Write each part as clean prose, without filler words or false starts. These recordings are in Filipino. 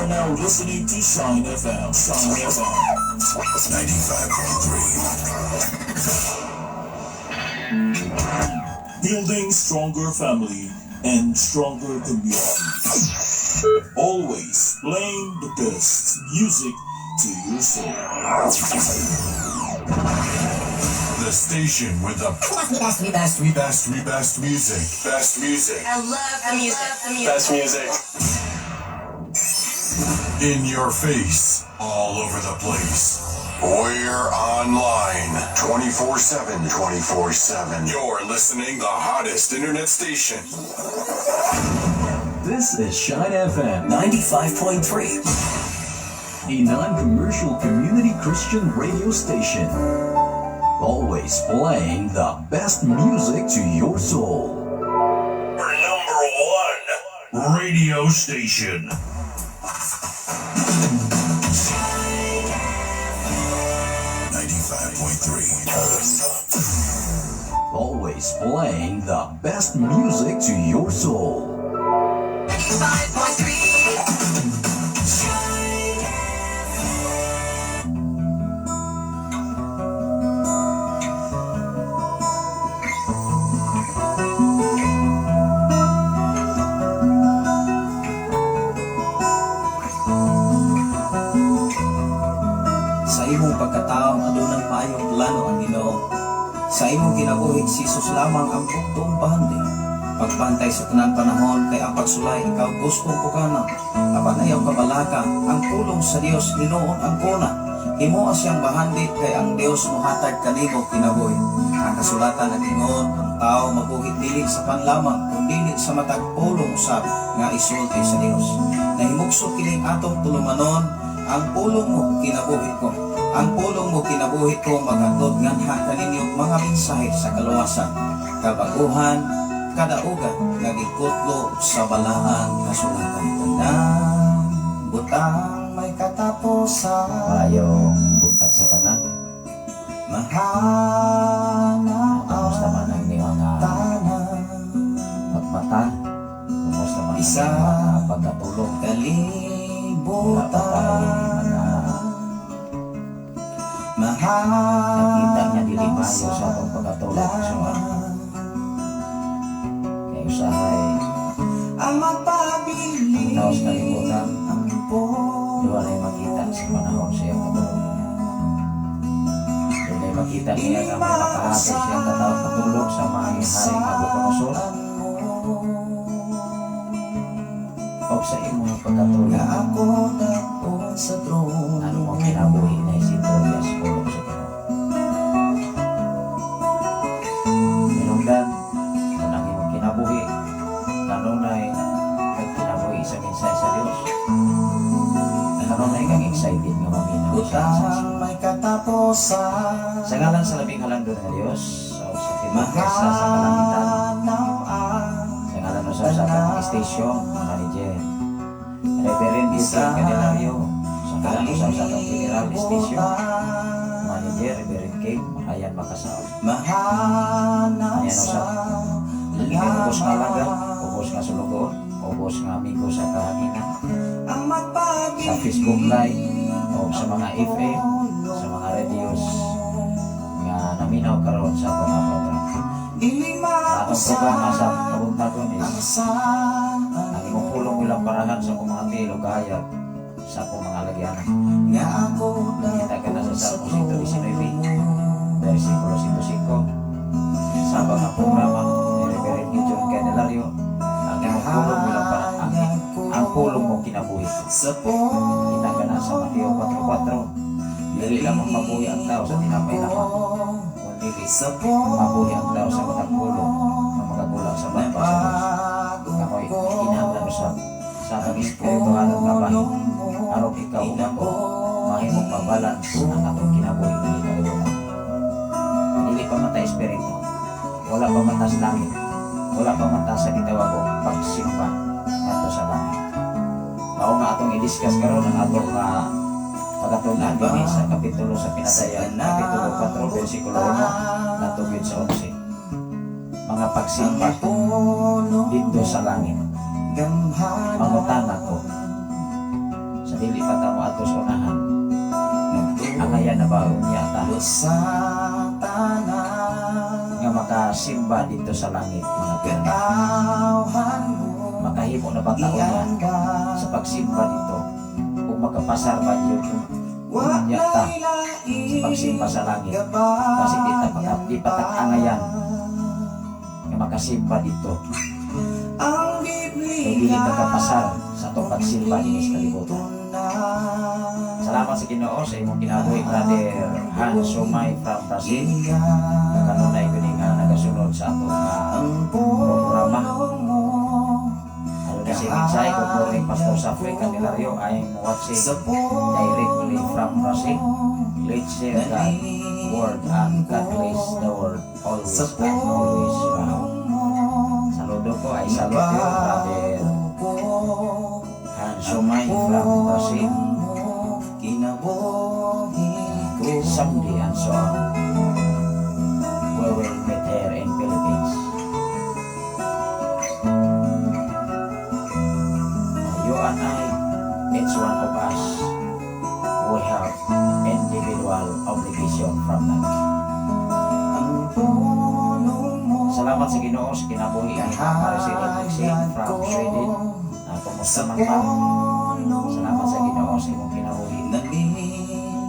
are now listening to Shine FM. Shine FM 95.3. Building stronger family and stronger communities. Always playing the best music to your soul. The station with the best music. Best music. I love the music. Best music. In your face, all over the place. We're online 24/7. 24/7. You're listening the hottest internet station. This is Shine FM 95.3. a non-commercial community Christian radio station. Always playing the best music to your soul. Our number one radio station. Always playing the best music to your soul. 95.3. Sa imong pagkataong adunay maayong plano ang Ginoo. Sa imong kinabuhi si Jesus lamang ang buktong bahandi. Pagpantay sa tanang panahon kay ang pagsulay ikaw gustong pukana. Apan ayaw kabalaka ang pulong sa Dios Ginoon ang kuna. Himo siyang bahandi kay ang Dios mohatag kanimo kinabuhi. Ang kasulatan ng Ginoo ang tao mabuhit dili sa panlamang kundi sa matag pulong usab nga isulti sa Dios. Nahimugso kining atong tulumanon ang pulong mo kinabuhi ko. Ang pulong mo kinabuhi ko magatod nganha kaninyong mga mensahe sa kaluwasan, kabaguhan, kadaugan, nagikutlo sa balaang kasulatan. Tandang butang may katapusan. Ayong buntag sa tanan. Mahana Kumusta man ang inyong tanan. magmata? Kumusta man ang Isa inyong pagkatulog? Wala pa tayo nakita niya dili mayo sa atong pagkatulog sa mga kaya usahay ang magpabili naos kalimutan ang po wala ay makita sa panahon siyang katulog niya wala ay makita niya na may nakahatid siyang katulog sa mga hari nga bukonusol o sa imong pagkatulog ako daon sa trono. ano mo kinabuhi na isitorya sa kulong sa Minungdan kung ang imong kinabuhi kanunay nagkinabuhi sa mensahe sa Dios kanunay kang excited gid nga maminaw sa Utang may katapusan. sa ngalan sa labing halangdon nga Dios sa pinagkasa sa kalangitan sa ngalan sa mga station manager Reverend Ethan Candelario sa ngalan sa General Station manager Reverend King Makayan Makasaw ayan sa ubos nga laga ubos nga sulugon ubos nga amigo sa kahanginan sa Facebook Live o sa mga FM sa mga radios nga naminaw karon sa atong program. Atong programa sa kabuntagon is ang imong pulong ilang parahan sa akong mga tilo kahayag sa akong mga lagyanan. Kita ka na sa Salmo 119 versikulo 105 sa mga programa ni Reverend John Candelario ang imong pulong ilang parahan ang pulong mo kinabuhi. Kita ka na sa Mateo 4:4 dili lamang mabuhi ang tao sa tinapay lamang kundi mabuhi ang tao sa matag pulong na magagulang sa bangka sa Diyos. Kamoy kinahanglan usab sa atong espirituhanon nga bahin aron ikaw ug ako mahimong mabalance ang atong kinabuhi dili kalibutan. Dili pa man ta espiritu, wala pa man ta sa langit, wala pa man ta sa gitawag og pagsimba ngadto sa langit. Mao nga atong i-discuss karon ang atong pagatunan dinhi sa kapitulo sa Pinadayan, kapitulo 4 bersikulo 1 natugid sa 11. Mga pagsimba dito sa langit. Mangutan ako sa dili pa ta mo atos unahan. Angayan na ba unya ta nga makasimba dito sa langit mga pirmi. Makahimo na ba taon na sa pagsimba dito kung makapasar ba yun unya ta sa pagsimba sa langit kasi di patak-angayan nga makasimba dito kung dili makapasar sa itong pagsimba din sa kalibutan. Salamat sa Ginoo sa imong kinabuhi Brother Hans Sumay from Brazil kanunay gani nga nagasunod sa atong programa. Kasi minsay ko po rin Pastor Safri Candelario I'm watching directly from Brazil. Let's share God word and God bless the world always and always. Saludo ko ay saludo Brother Hans Sumay from Brazil. Someday and so on we will meet here in Philippines. You and I, each one of us, we have individual obligation from them. Salamat sa Ginoo sa kinabuhi ni Maricel Enriquez from Sweden. Kumusta man ba? Salamat sa Ginoo sa imong kinabuhi.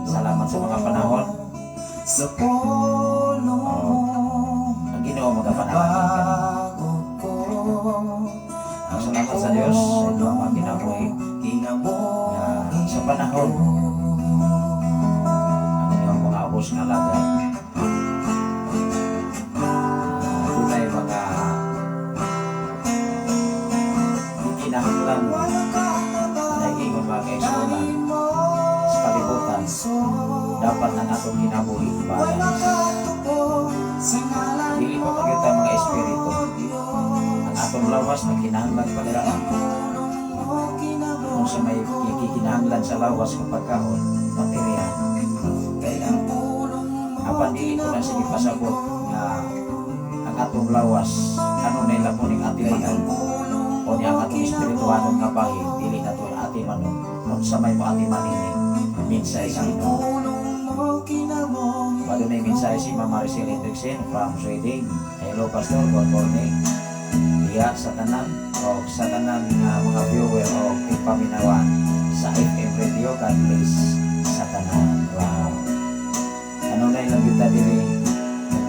Salamat sa mga panahon. Ang Ginoo magapanahon ka. Salamat sa Diyos sa inyong mga kinabuhi. Sa panahon ang inyong mga ubos nga lagay. Tunay mga kinahanglan na iingon mga kaigsunan sa kalibutan dapat ang atong kinabuhi balance. Dili pa pagkita mga espiritu ang atong lawas na kinahanglan pagkaan kung sa may kikinahanglan sa lawas ng pagkaon material apan dili ko na sige pasabot nga ang atong lawas kanunay lamuning atimanon o niya ang atong espirituhanon nga bahin dili na ito atimanon kung sa may mo atimanini minsay sa Ginoo. Bago na yung minsay si Mama Maricel Enriquez from Sweden. Hello Pastor, good morning. Diya sa tanan o sa tanan mga viewer o paminawan sa FM Radio, God bless sa tanan. Wow. Ano na ilang yuta diri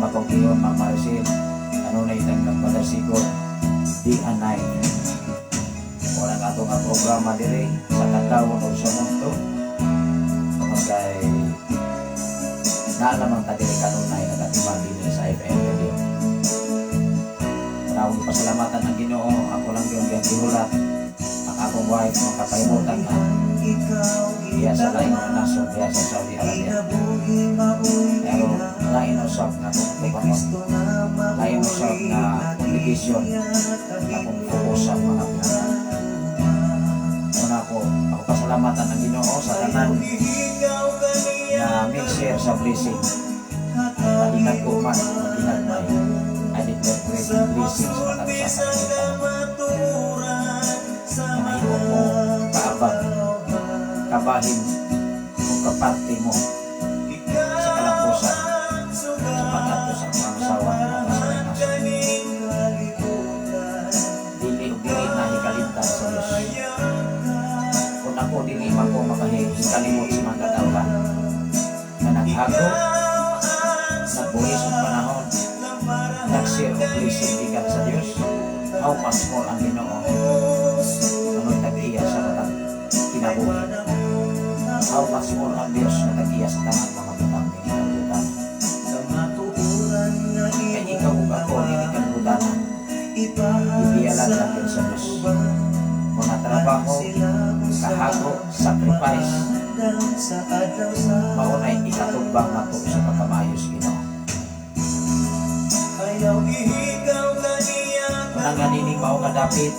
makongkiyon Mama Maricel, ano na ilang nagpadasigon di anay o nang ato nga programa diri sa katawon o sa mundo kay naalamang tadiri kanunay nagatiman din sa FM Radio. Maraming pasalamatan ng Ginoo. Ako lang yung gihulat ang akong wife makapalimutan na diya sa lain nga nasod diya sa Saudi Arabia. Pero lain usab na kung kubangon, lain usab na obligation na kung fokusan mga pinangan. Una ako pasalamatan ang Ginoo sa tanan na mixer sa blessing. Malinag ko man, malinag may, I declare great blessing sa matagsa sa na mahimo mo kaabang, kabahin, kung kaparte mo sa kalampusan, sa pag-ato sa mga asawa na kasaray naso. Dili o dili na hikalimtan sa Diyos. Kung ako dili man ko makahikalimot sa mga katawan na naghago, nagbuhis ang panahon, nag-share o blessing ikan sa Diyos, how much more ang Ginoo ano'y tag-iya sa batang kinabuhi. How much more ang Diyos na tag-iya sa tanang mga batang kinabutan. Kaya ikaw ug ako hindi kalibutan, ibiyalan lang yun sa Diyos. Mga trabaho, kahago, sacrifice, maunay ikatumbang nato sa pagkamayos Ginoo. Unang ganining mao nga dapit,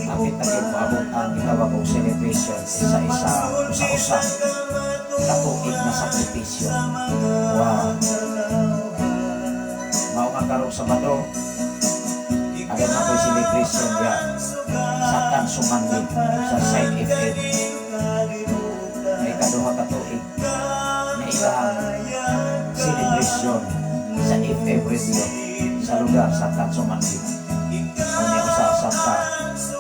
apit tagit maabot ang gitawag og celebration isa-isa, usa-usa, katuig na sakripisyo. Wow! Mao nga karong Sabado, agad na ko'y celebration diya sa Kansumandig sa Side FM. May kaduha katuig na ilahang celebration sa FM Radio sa lugar sa Kansumandig. Ang niya usasap ka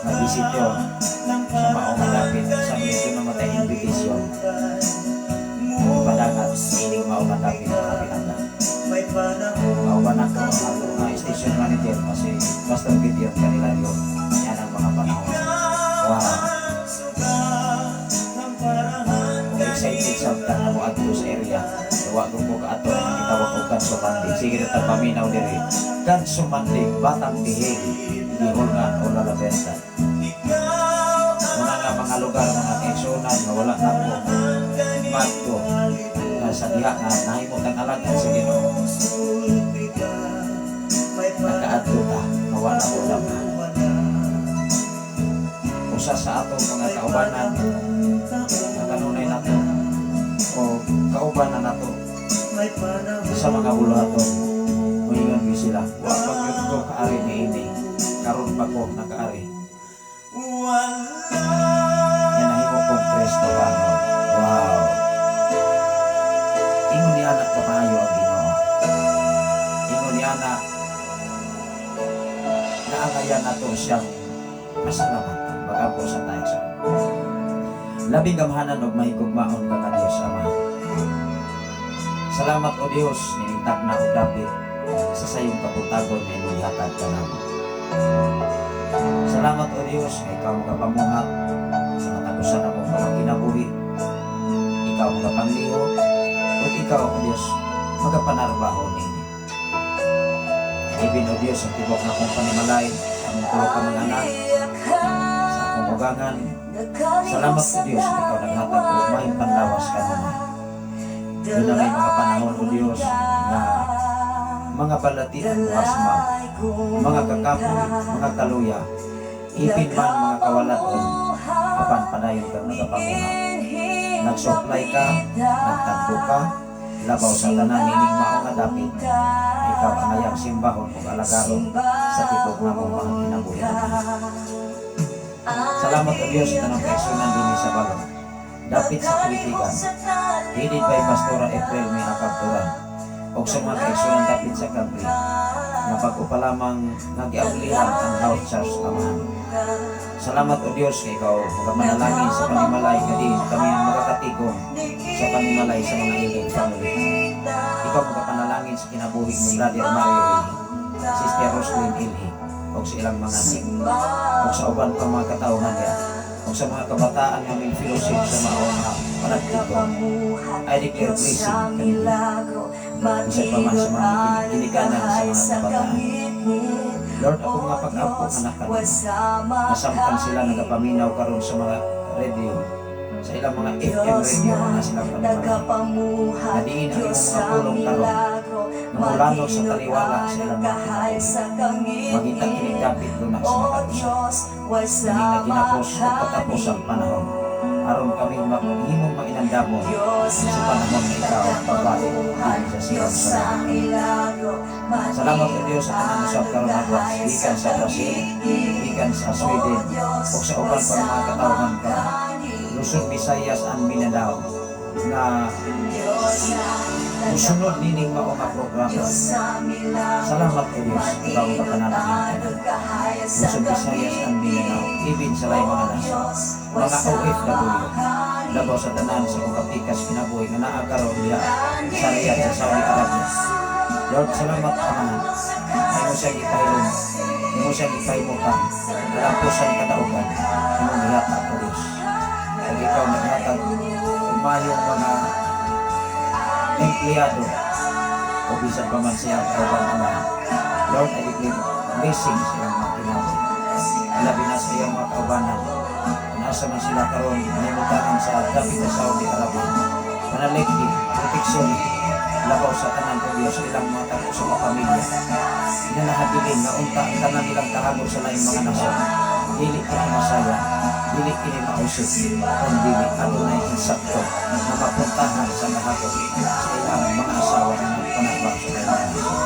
na bisityo sa maong malapit sa medyo namatay invitation. Padagat, ining maong malapit na pinanda. Kaubanak ko ang mga station manager kasi basta video kanila yun. Yan ang mga panahon. Wow! Kung excited sa na mo ato sa area, huwag ko ka ato na itawag ko Kansumandig. Sige na tapaminaw diri. Kansumandig, Batang Tihig, Gihulngan o Lalabertan. Muna nga mga lugar, mga tensionan na wala na po matko na sa diha nga nahimot ang alagan sa Ginoo. Nakaadto ta, mawala ko laman. Usa sa ato mga kaubanan na kanunay nato o kaubanan nato sa mga bulaton. Moingon gyud sila, wa pag ko kaari niini, karon pa ko nakaari. Yan nahimo kong presto ba? Wow! Ingon ni anak kapayo ang Ginoo. Ingon ni anak naangayan nato siyang masalamatan pag-apo sa tayo sa labing gamhanan og mahigugmaon ka ka Dios Ama. Salamat o Dios nilintag na og dapit sa sayong kaputagon na inulihatag ka namin. Salamat o Dios na ikaw magapamuhat sa natagusan akong kinabuhi. Ikaw magapangliho o ikaw o Dios magapanarbaho nini. Ibin o Dios ang tibok na akong panimalay sa among tulo ka mga anak, sa akong ugangan. Salamat o Dios na ikaw naghatag o mahing panlawas ka naman. Doon na may mga panahon o Dios na mga balatian o asma, mga kakapoy, mga kaluya, ipin man mga kawalaton, apan padayon kang nagapamuha. Nagsupply ka, nagtagpo ka, labaw sa tanan nining mao nga dapit. Ikaw ang ayang simbahon ug alagaron sa tibok na mong mga kinabuhi. Salamat o Dios sa tanang kaigsunan dinhi sa balon. Dapit sa Pilitigan, hidid by Pastora April may akapturan. O sa mga kaigsunan dapit sa Kabri, na bago pa lamang nag-iablihan ang Health Church Amahan. Salamat o Diyos kay ikaw magamanalangin sa panimalay kadin kami ang magakatigong sa panimalay sa mga iling family. Ikaw magapanalangin sa kinabuhi ni Brother Mario Ilhi, Sister Roslyn Ilhi, o sa ilang mga anak, o sa uban pang mga katauhan niya, o sa mga kabataan ng aming fellowship sa mga panagtigong. I declare blessing kanila. Isa pa man sa mga kinikanan sa mga kabataan. Lord, ako mga pag-apo anak kanila. Nasampan sila nagapaminaw karon sa mga radio, sa ilang mga FM radio na silang panimali. Nadiin ang imong mga pulong karon namulano sa taliwala sa ilang mga kinabuhi. Magita kining dapit lunas makatusap. Hindi na kinapos o patapos ang panahon. Aron kami himong mainandamon sa panahon na ikaw pagbalik sa sirang sa langit. Salamat sa Diyos sa tanang usap karon nga ikan sa Brazil, ikan sa Sweden, o sa uban pa mga katawhan karon. Luzon, Visayas, and Mindanao na musunod nining mao nga programa. Salamat o Diyos, ikaw ang pakananahin. Luzon, Visayas, and Mindanao, ibig sa lay mga nasa, mga OFW, labaw sa tanan sa kong kapikas kinabuhi nga naakaroon diha sa Riyadh sa Saudi Arabia. Lord, salamat Panginoon. Ay mo siya gipahilom, ay mo siya gipahimutan, kalampusan kataugan, imong gihatag o Diyos. Kung ikaw naghatag, umayong mga empleyado, o bisan pa man siya kauban naman. Lord, I declare blessings sa iyong mga kinabuhi. Labi na sa iyong mga kaubanan, nasa man sila karon nanimutanan sa dapit sa Saudi Arabia. Manaligdi, proteksyon, labaw sa tanan ko Diyos ilang mga tapo sa mga pamilya. Inanahabilin na unta ang tanan nilang kahagod sa laing mga nasyon. Dili kini masaya, dili kini mausip, kung dili adunay insakto na mapuntahan sa kahagod sa ilang mga asawa na nagpanabang sa laing mga nasyon.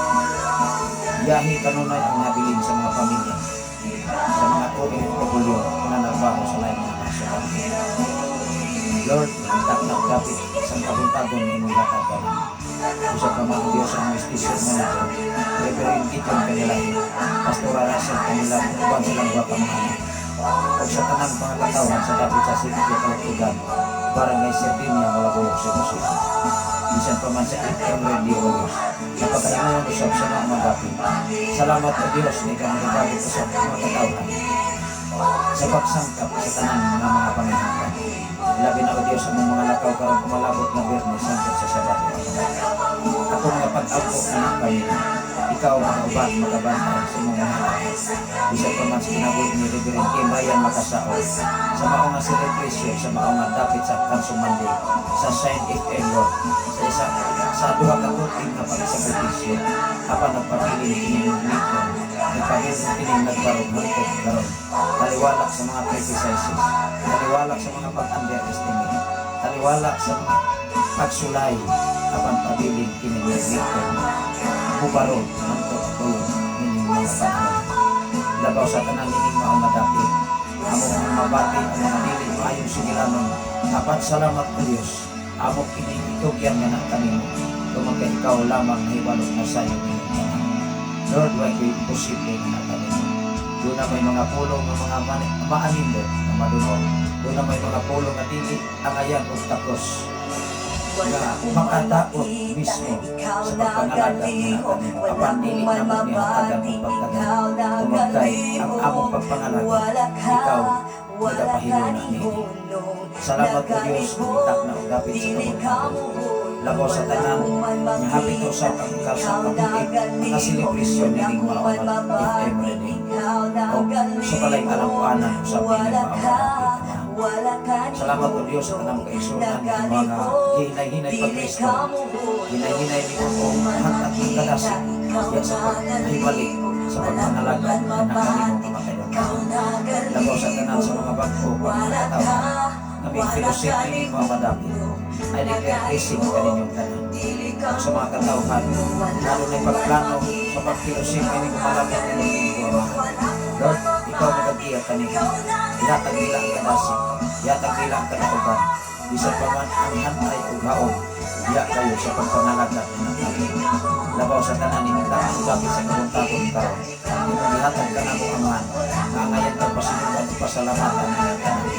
Yahi kanunay ang nabilin sa mga pamilya, sa mga OFW na nagbaho sa laing mga nasyon. Lord, tak kapit sa kabuntagon ng imong gatag karon. Usa ka man Dios ang station manager, Reverend Kitchen kanila, Pastora Russell kanila, uban silang baka mga anak. O sa tanang mga katawan sa dapit sa City of Kalatugan, Barangay Sardinia, Malabuyog, Cebu City. Bisan pa man sa FM Radio Diyos, napakaingon usap sa mga dapit. Salamat o Diyos na ikaw nagagabit usap sa mga katawan sa pagsangkap sa tanang mga pamilya. Labi na o Diyos ang mga lakaw karong kumalabot na Biyernes sangkap sa Sabado. Ako mga pag-apo anak kayo, ikaw mga uban magabantay sa mga mga bisan pa man sa kinabuhi ni Reverend Kim Ryan Makasao sa maong nga celebration sa maong nga dapit sa Kansumande sa Shine FM Road sa duha ka tuig na pagsakripisyo apan nagpapiling kining Nikon nagpahirin kining nagbarog hangtod karon taliwala sa mga criticizes, taliwala sa mga pag-underestimate, taliwala sa mga pagsulay apan pabiling kining Nikon bubarog hangtod tuyo kining mga panahon. Labaw sa tanan nining mga madapit among mga mabati ang mga dili maayong sugilanon apan salamat o Diyos amok kining itugyan nga ng kanimo lumagka ikaw lamang na ibalot na sa iyo kining tanan. Lord, why ko imposible na kanimo. Doon na may mga pulong ng mga maanindot na madunong. Doon na may mga pulong na dili ang ayan o tapos na makadaot mismo sa pagpangalaga ng kanimo. Apan dili na mo niya agan o pagkagan. Tumagkay ang among pagpangalaga. Ikaw nagapahilo na niya. Salamat o Diyos, kumitak na o dapit sa kabuntagon. Labaw sa tanan, nga hapit o sa kabutig na celebration niling maawag FM reading. O sa balay alampuanan sa pinag-maawag na. Salamat o Diyos sa tanang kaisunan ng mga hinay-hinay pag-Kristo. Hinay-hinay ni kong hangat ng kadasig yan sa pag-hibalik sa pagpanalaga ng kanimong mga kailangan. Labaw sa tanan sa mga bagpo pagkakatawa na may filosofi ng mga madapit. Ay nag-receive ka ninyong tanan. Sa mga katauhan, lalo na pagplano sa pag-filosofi ng malapit ng mga Lord, ikaw nag-agiya kanina. Ihatag nila ang kadasig, ihatag nila ang katauhan. Bisan pa man ang hantay o gaon, iya kayo sa pagpangalaga ng natin. Labaw sa tanan ni kita ang gabi sa kabuntagon karon. Imong ihatag ka na mo aman, na ngayon ang pasinugan o pasalamatan ng tanan.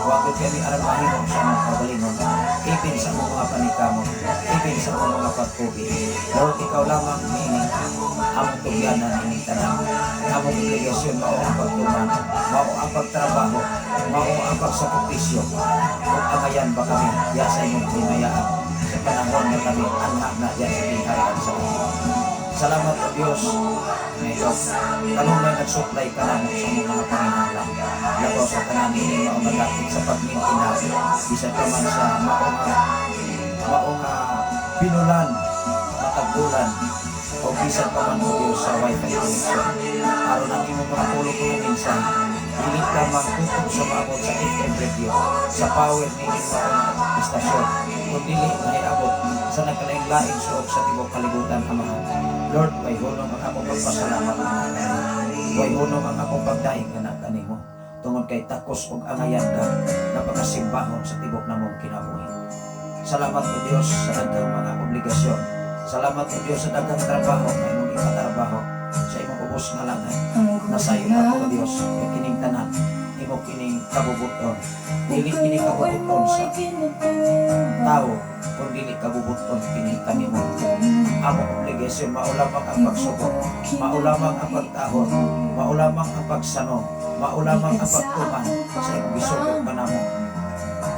Huwag kami aramahin sa mga kabalingon, ipin sa mga panikamon, ipin sa mga pagkubi. Lord, ikaw lamang niining among tugyanan ining tanan. Among obligasyon mao ang pagtuman, mao ang pagtrabaho, mao ang pagsakripisyo. Kung angayan ba kami, yasa imong hinayaan sa panahon na kami anak na yan sa tingharan sa amin. Salamat o Diyos. Ngayon, kanong may nag-supply ka na sa mga panginahanglan. Labaw sa tanan ni mga malapit sa pagmintinag. Bisa ka man sa maong pinulan, matagbulan, o bisan pa man o Diyos sa wifi connection. Aron ang imong mga pulong ng minsan, hindi ka magtutok sa maabot sa FM radio, sa power ni mga istasyon, kung dili na iabot sa nagkalaing-laing suot sa tibok kalibutan, Amahan. Lord, way hunong ang akong pagpasalamat. Way hunong ang akong pagdaing na kanimo. Tungod kay takos ug angayan ka, napakasimbahon sa tibok na mong kinabuhi. Salamat o Diyos sa daghang mga obligasyon. Salamat o Diyos sa daghang trabaho na imong ipatrabaho sa imong ubos nga langay. Nasayon ako o Diyos, kay kining tanan, imo kining kabubuton. Dili kini kabubuton sa tao, kung dili kabubuton kining kanimo. Among obligasyon, maulamang ang pagsubok, maulamang ang pagtahon, maulamang ang pagsanong, maulamang ang pagtuman sa imong gisugod ka namo.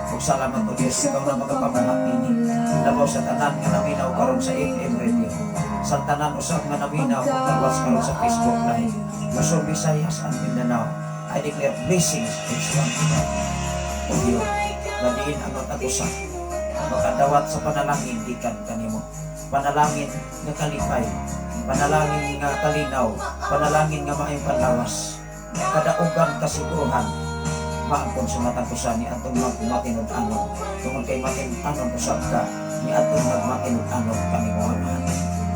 Ug salamat o Diyos, ikaw na magapamanak ini. Labaw sa tanan nga naminaw karon sa FM radio. Sa tanan usab nga naminaw ug nagwas karon sa Facebook Live. Luzon, Visayas and Mindanao. I declare blessings each one of them. O Diyos, nadiin ang matagusa. Makadawat sa panalangin gikan kanimo. Panalangin nga kalipay, panalangin nga kalinaw, panalangin nga maayong panlawas. Kadaugan kasiguruhan. Maangkon sa matagusan ni atong magmatinud-anon. Tungod kay matinud-anon usab ka, ni atong magmatinud-anon kanimo Amahan.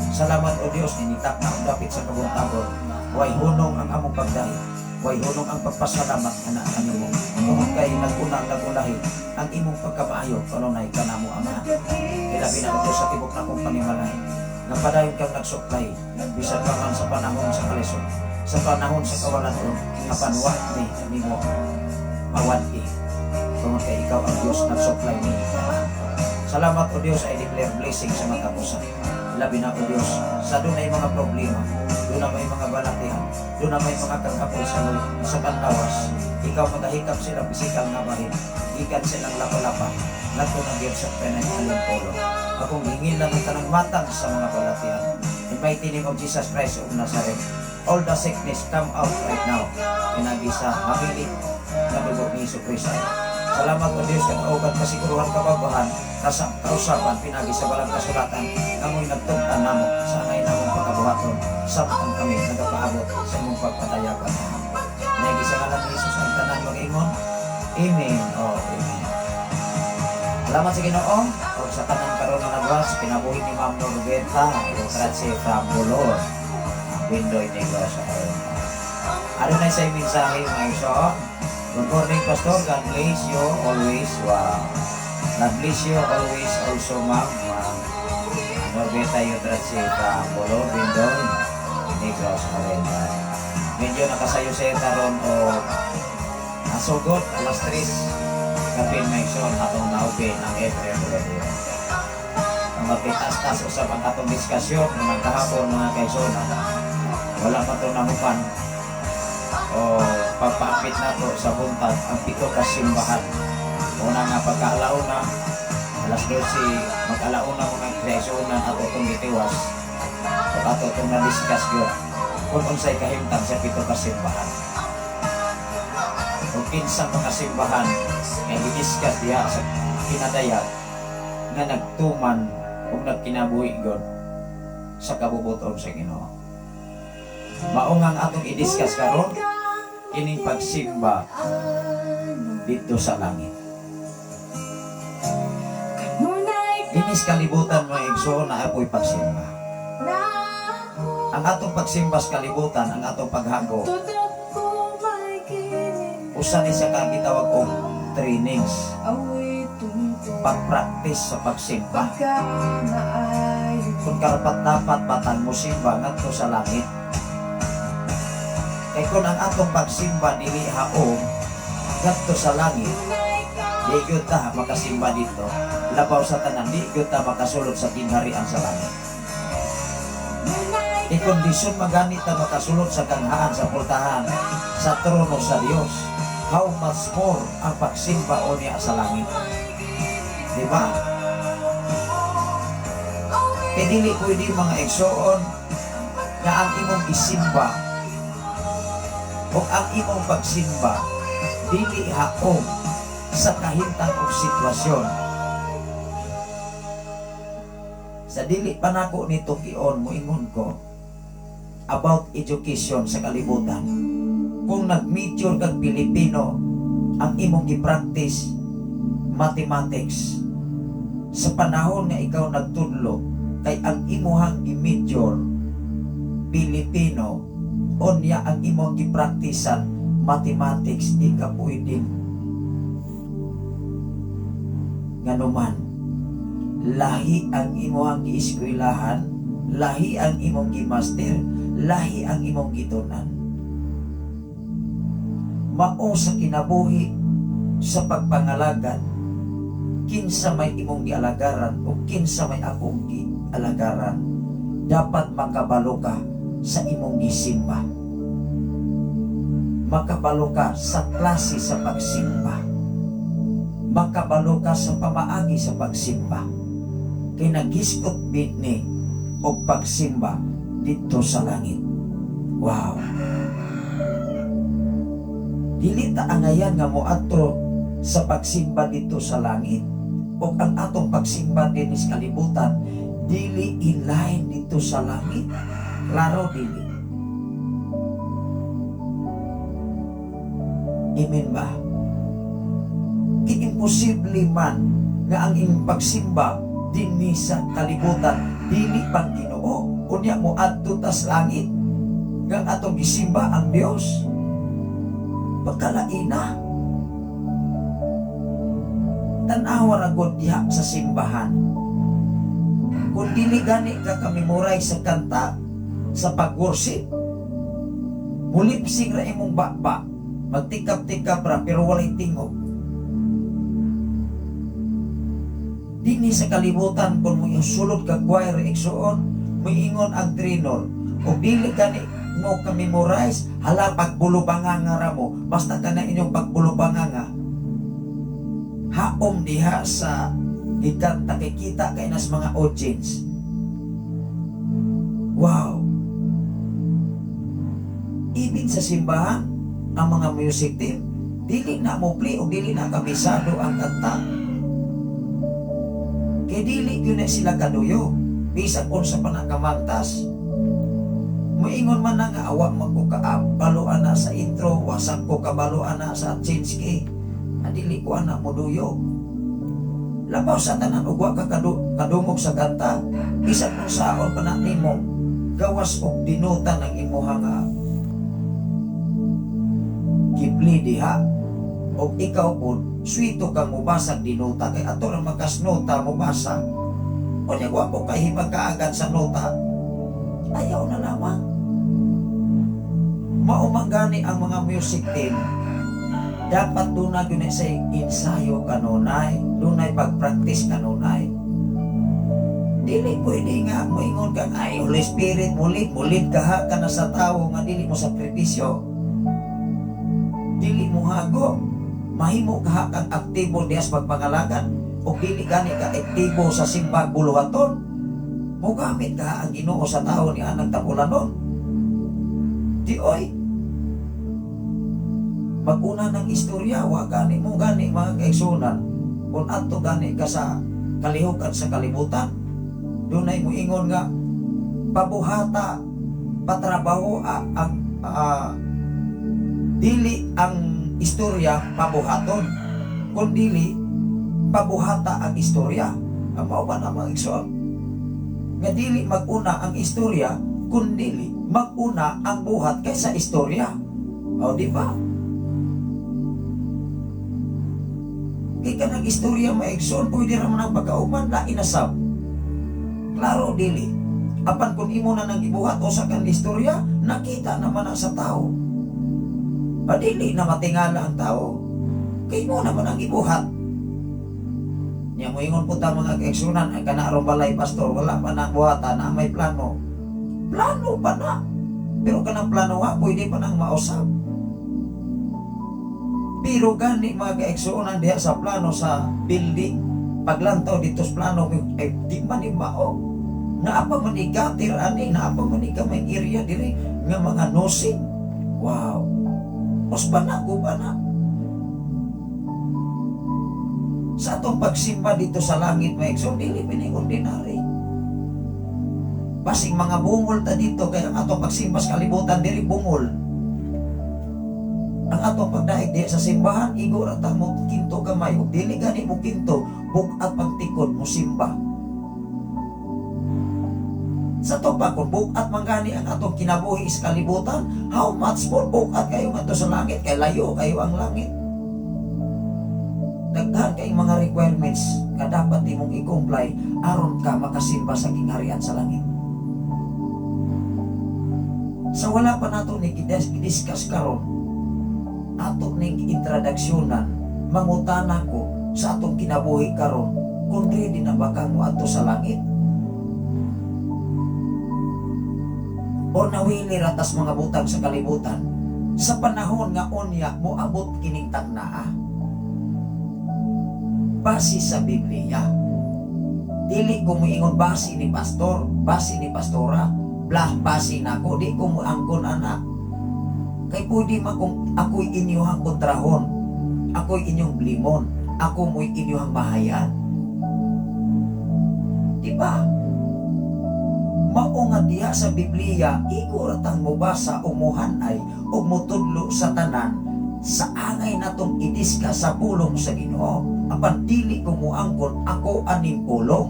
Salamat o Diyos, ninitak na ang dapit sa kabuntagon. Way hunong ang among pagdahi. Way hunong ang pagpasalamat anak kanimo. Tungod kay nagpunang nagulahi ang imong pagkamaayo kanunay kanamo Amahan. Ilabi na ito sa tibok na kong panimalahi. Napadayon kang nagsuklay, bisan pa man sa panahon sa kalisod, sa panahon sa kawalan-on, kapanwa ni kanimo mawanti. Tungod kay ikaw ang Diyos nagsuklay ni Amahan. Salamat o Diyos, I declare blessing sa mga kapusan. Labi na o Diyos, sa doon ay mga problema, doon na may mga balatihan, doon na may mga kakapoy sa kanlawas. Ikaw magahikap sila pisikal nga bahin, ikan silang lapa-lapa, nato na Diyos sa penay alimpolo. Akong hingin lang ang tanang matang sa mga balatihan. In mighty name of Jesus Christ of Nazareth, all the sickness come out right now. Pinagisa, mabilit, na dugo ni Iso Cristo. Salamat o Diyos, kanaugan kasiguruhan kababahan, kausapan, pinagi sa balang kasulatan, amoy nagtugtan namo, sa angay namong pagkabuhaton, sabtang kami nagapaabot sa imong pagpatayakan. Pinagi sa ngalan ni Jesus ang tanan mag-ingon. Amen. Amen. Salamat sa Ginoo, o sa tanan karon na nagwas, pinabuhi ni Ma'am Norbeta, o Tratse from Bolor, Windoy Negro sa karon. Ano na sa mensahe mga iso? Good morning, Pastor. God bless you always. Wow. God bless you always also, Ma'am. Norbeta Yudratsi from Bolor, Windoy Negro sa karon. Medyo nakasayo sa karon o nasugot, alas 3. Kapin may son atong naupin ang April radio. Ang mapitas-tas usap ang atong diskasyon ng nagkahapon mga kaisonan. Wala pa ito nahupan o pagpaapit na to sa buntag ang pito kasimbahan. Una nga pagkaalauna, alas 12, mag-alauna mga kaisonan ato itong gitiwas o ato itong na-discuss yun kung unsay kahimtang sa pito kasimbahan. O kinsang mga simbahan ay i-discuss diya sa kinadayat na nagtuman o nagkinabuhi God sa kabubuton sa Ginoo. Maungang atong i-discuss karon kining pagsimba dito sa langit. Inis kalibutan mo igsoon na apoy pagsimba. Ang atong pagsimba sa kalibutan, ang atong paghago, usa ni sa kagitawag og trainings, pag-practice sa pagsimba. Kung karapat-dapat batan mo simba ngadto sa langit. Kay kung ang atong pagsimba dili haom ngadto sa langit, di gyud ta makasimba dito. Labaw sa tanan, di gyud ta makasulod sa ginharian sa langit. Kondisyon maganit na makasulod sa kanghaan, sa pultahan, sa trono sa Dios. How much more ang pagsimba o niya sa langit? Diba? Kaya dili pwede mga igsoon nga ang imong isimba o ang imong pagsimba dili haom sa kahimtang og sitwasyon. Sa dili pa nako nito kion moingon ko about education sa kalibutan. Kung nag-major kag Pilipino, ang imong gi-practice mathematics sa panahon nga ikaw nagtudlo kay ang imuhang gi-major Pilipino, onya ang imong gi-practicean mathematics, di ka pwedeng nganuman. Lahi ang imong gi-eskwelahan, lahi ang imong gi-master, lahi ang imong gitunan. Mao sa kinabuhi sa pagpangalagan, kinsa may imong gialagaran o kinsa may akong gialagaran, dapat makabalo ka sa imong gisimba. Makabalo ka sa klase sa pagsimba. Makabalo ka sa pamaagi sa pagsimba. Kay nagiskot bitni o pagsimba dito sa langit. Wow! Dili ta angayan nga moadto sa pagsimba dito sa langit o ang atong pagsimba din sa kalibutan dili inline dito sa langit. Klaro dili. Amen ba? Imposible man nga ang imong pagsimba dinhi sa kalibutan dili pang Ginoo, unya mo adto tas langit nga atong gisimba ang Dios. Pagkalaina tanawa ra gud diha sa simbahan. Kung dili gani ka kamimuray sa kanta sa pag-worship, mulipsing ra imong bakba, magtikap-tikap ra pero walay tingog. Dini sa kalibutan kung mo sulod ka choir igsuon, moingon ang trinor, o dili gani mo ka-memorize, hala pagbulubanganga ra mo, basta ka na inyong pagbulubanganga. Haom diha sa gikan takikita kay nas mga audience. Wow! Ibig sa simbahan, ang mga music team, dili na mo play o dili na kabisado ang kanta. Kaya dili yun na sila kaduyo. Bisag kung sa panakamantas. Moingon man na nga awa magkukabaluan na sa intro, wasak ko kabaluan na sa chinski. Adili ko anak mo duyo. Labaw sa tanan ugwa ka kadungog sa kanta. Bisag kung saon pa na nimo, gawas og dinutan ng imuhang kipli diha. O ikaw po, swito kang mubasag dinuta kay ato lang magkasnota mubasa. O niya gwapo kay hibagkaagan sa nota. Ayaw na lamang. Maumagani ang mga music team. Dapat doon na yun sa ensayo kanunay, doon na pag-practice kanunay. Dili pwede nga moingon kang ay Holy Spirit, mulit ka ha ka na sa tao nga dili mo sakripisyo. Dili mo hago. Mahimo ka kang aktibo dias pagpangalagan o dili gani ka aktibo sa simbag buluhaton. Mogamit ka ang Ginoo sa tao ni anang tapulanon. Di oy. Maguna ng istorya wa gani mo gani mga kaigsunan. Kung adto gani ka sa kalihukan sa kalibutan, dunay mo ingon nga pabuhata patrabaho ang dili ang istorya pabuhaton, kundili pabuhata ang istorya. Ang mao ba namang igsoon nga dili maguna ang istorya kundili maguna ang buhat kaysa istorya. O di ba? Kaya ka ng istorya maigsoon, pwede raman ang pagkauman na inasab. Klaro dili. Apan kung imo na nang ibuhat o sa kan istorya, nakita naman ang sa tao. Padili na matingala ang tao. Kay mo naman ang ibuhat. Niya mo ingon po ta mga kaigsunan, ay kanarong balay pastor, wala pa na buhatan na may plano. Plano pa na. Pero kanang plano nga, pwede pa nang mausap. Pero gani mga kaigsunan diha sa plano sa building, paglantaw dito sa plano, ay di man mao. Naapa man ni gatir ani, naapa man ni kamay area diri nga mga nosing. Wow. Mas bana ko bana. Sa atong pagsimba dito sa langit, mga igsoon, dili pining ordinary. Basing mga bungol ta dito, kaya ang atong pagsimba sa kalibutan, diri bungol. Ang atong pagdaig diya sa simbahan, igor at mo kinto gamay, o dili gani mo kinto, bukat pagtikod mo simba. Sa topa, kung bukat manggani ang atong kinabuhi sa kalibutan, how much more bukat kayo nga to sa langit, kay layo kayo ang langit. Daghan kay mga requirements nga dapat imong i-comply aron ka makasimba sa kingharian sa langit. Sa wala pa nato ni i-discuss karon, ato ning introduksyonan, mangutana ko sa atong kinabuhi karon, kung ready na ba kang moadto sa langit? O nawili ratas mga butang sa kalibutan, sa panahon nga onya moabot kining tagnaa. Base sa Biblia. Dili ko moingon base ni pastor, base ni pastora, base na ko, di ko moangkon anak. Kay pwede man kung ako'y inyuhang kontrahon, ako'y inyong blimon, ako mo'y inyuhang bahayan. Diba? Mao nga diha sa Biblia, iguratang mo basa o muhanay o mutudlo sa tanan, sa angay natong idiska sa pulong sa Ginoo. Apan dili ko moangkon ako aning pulong.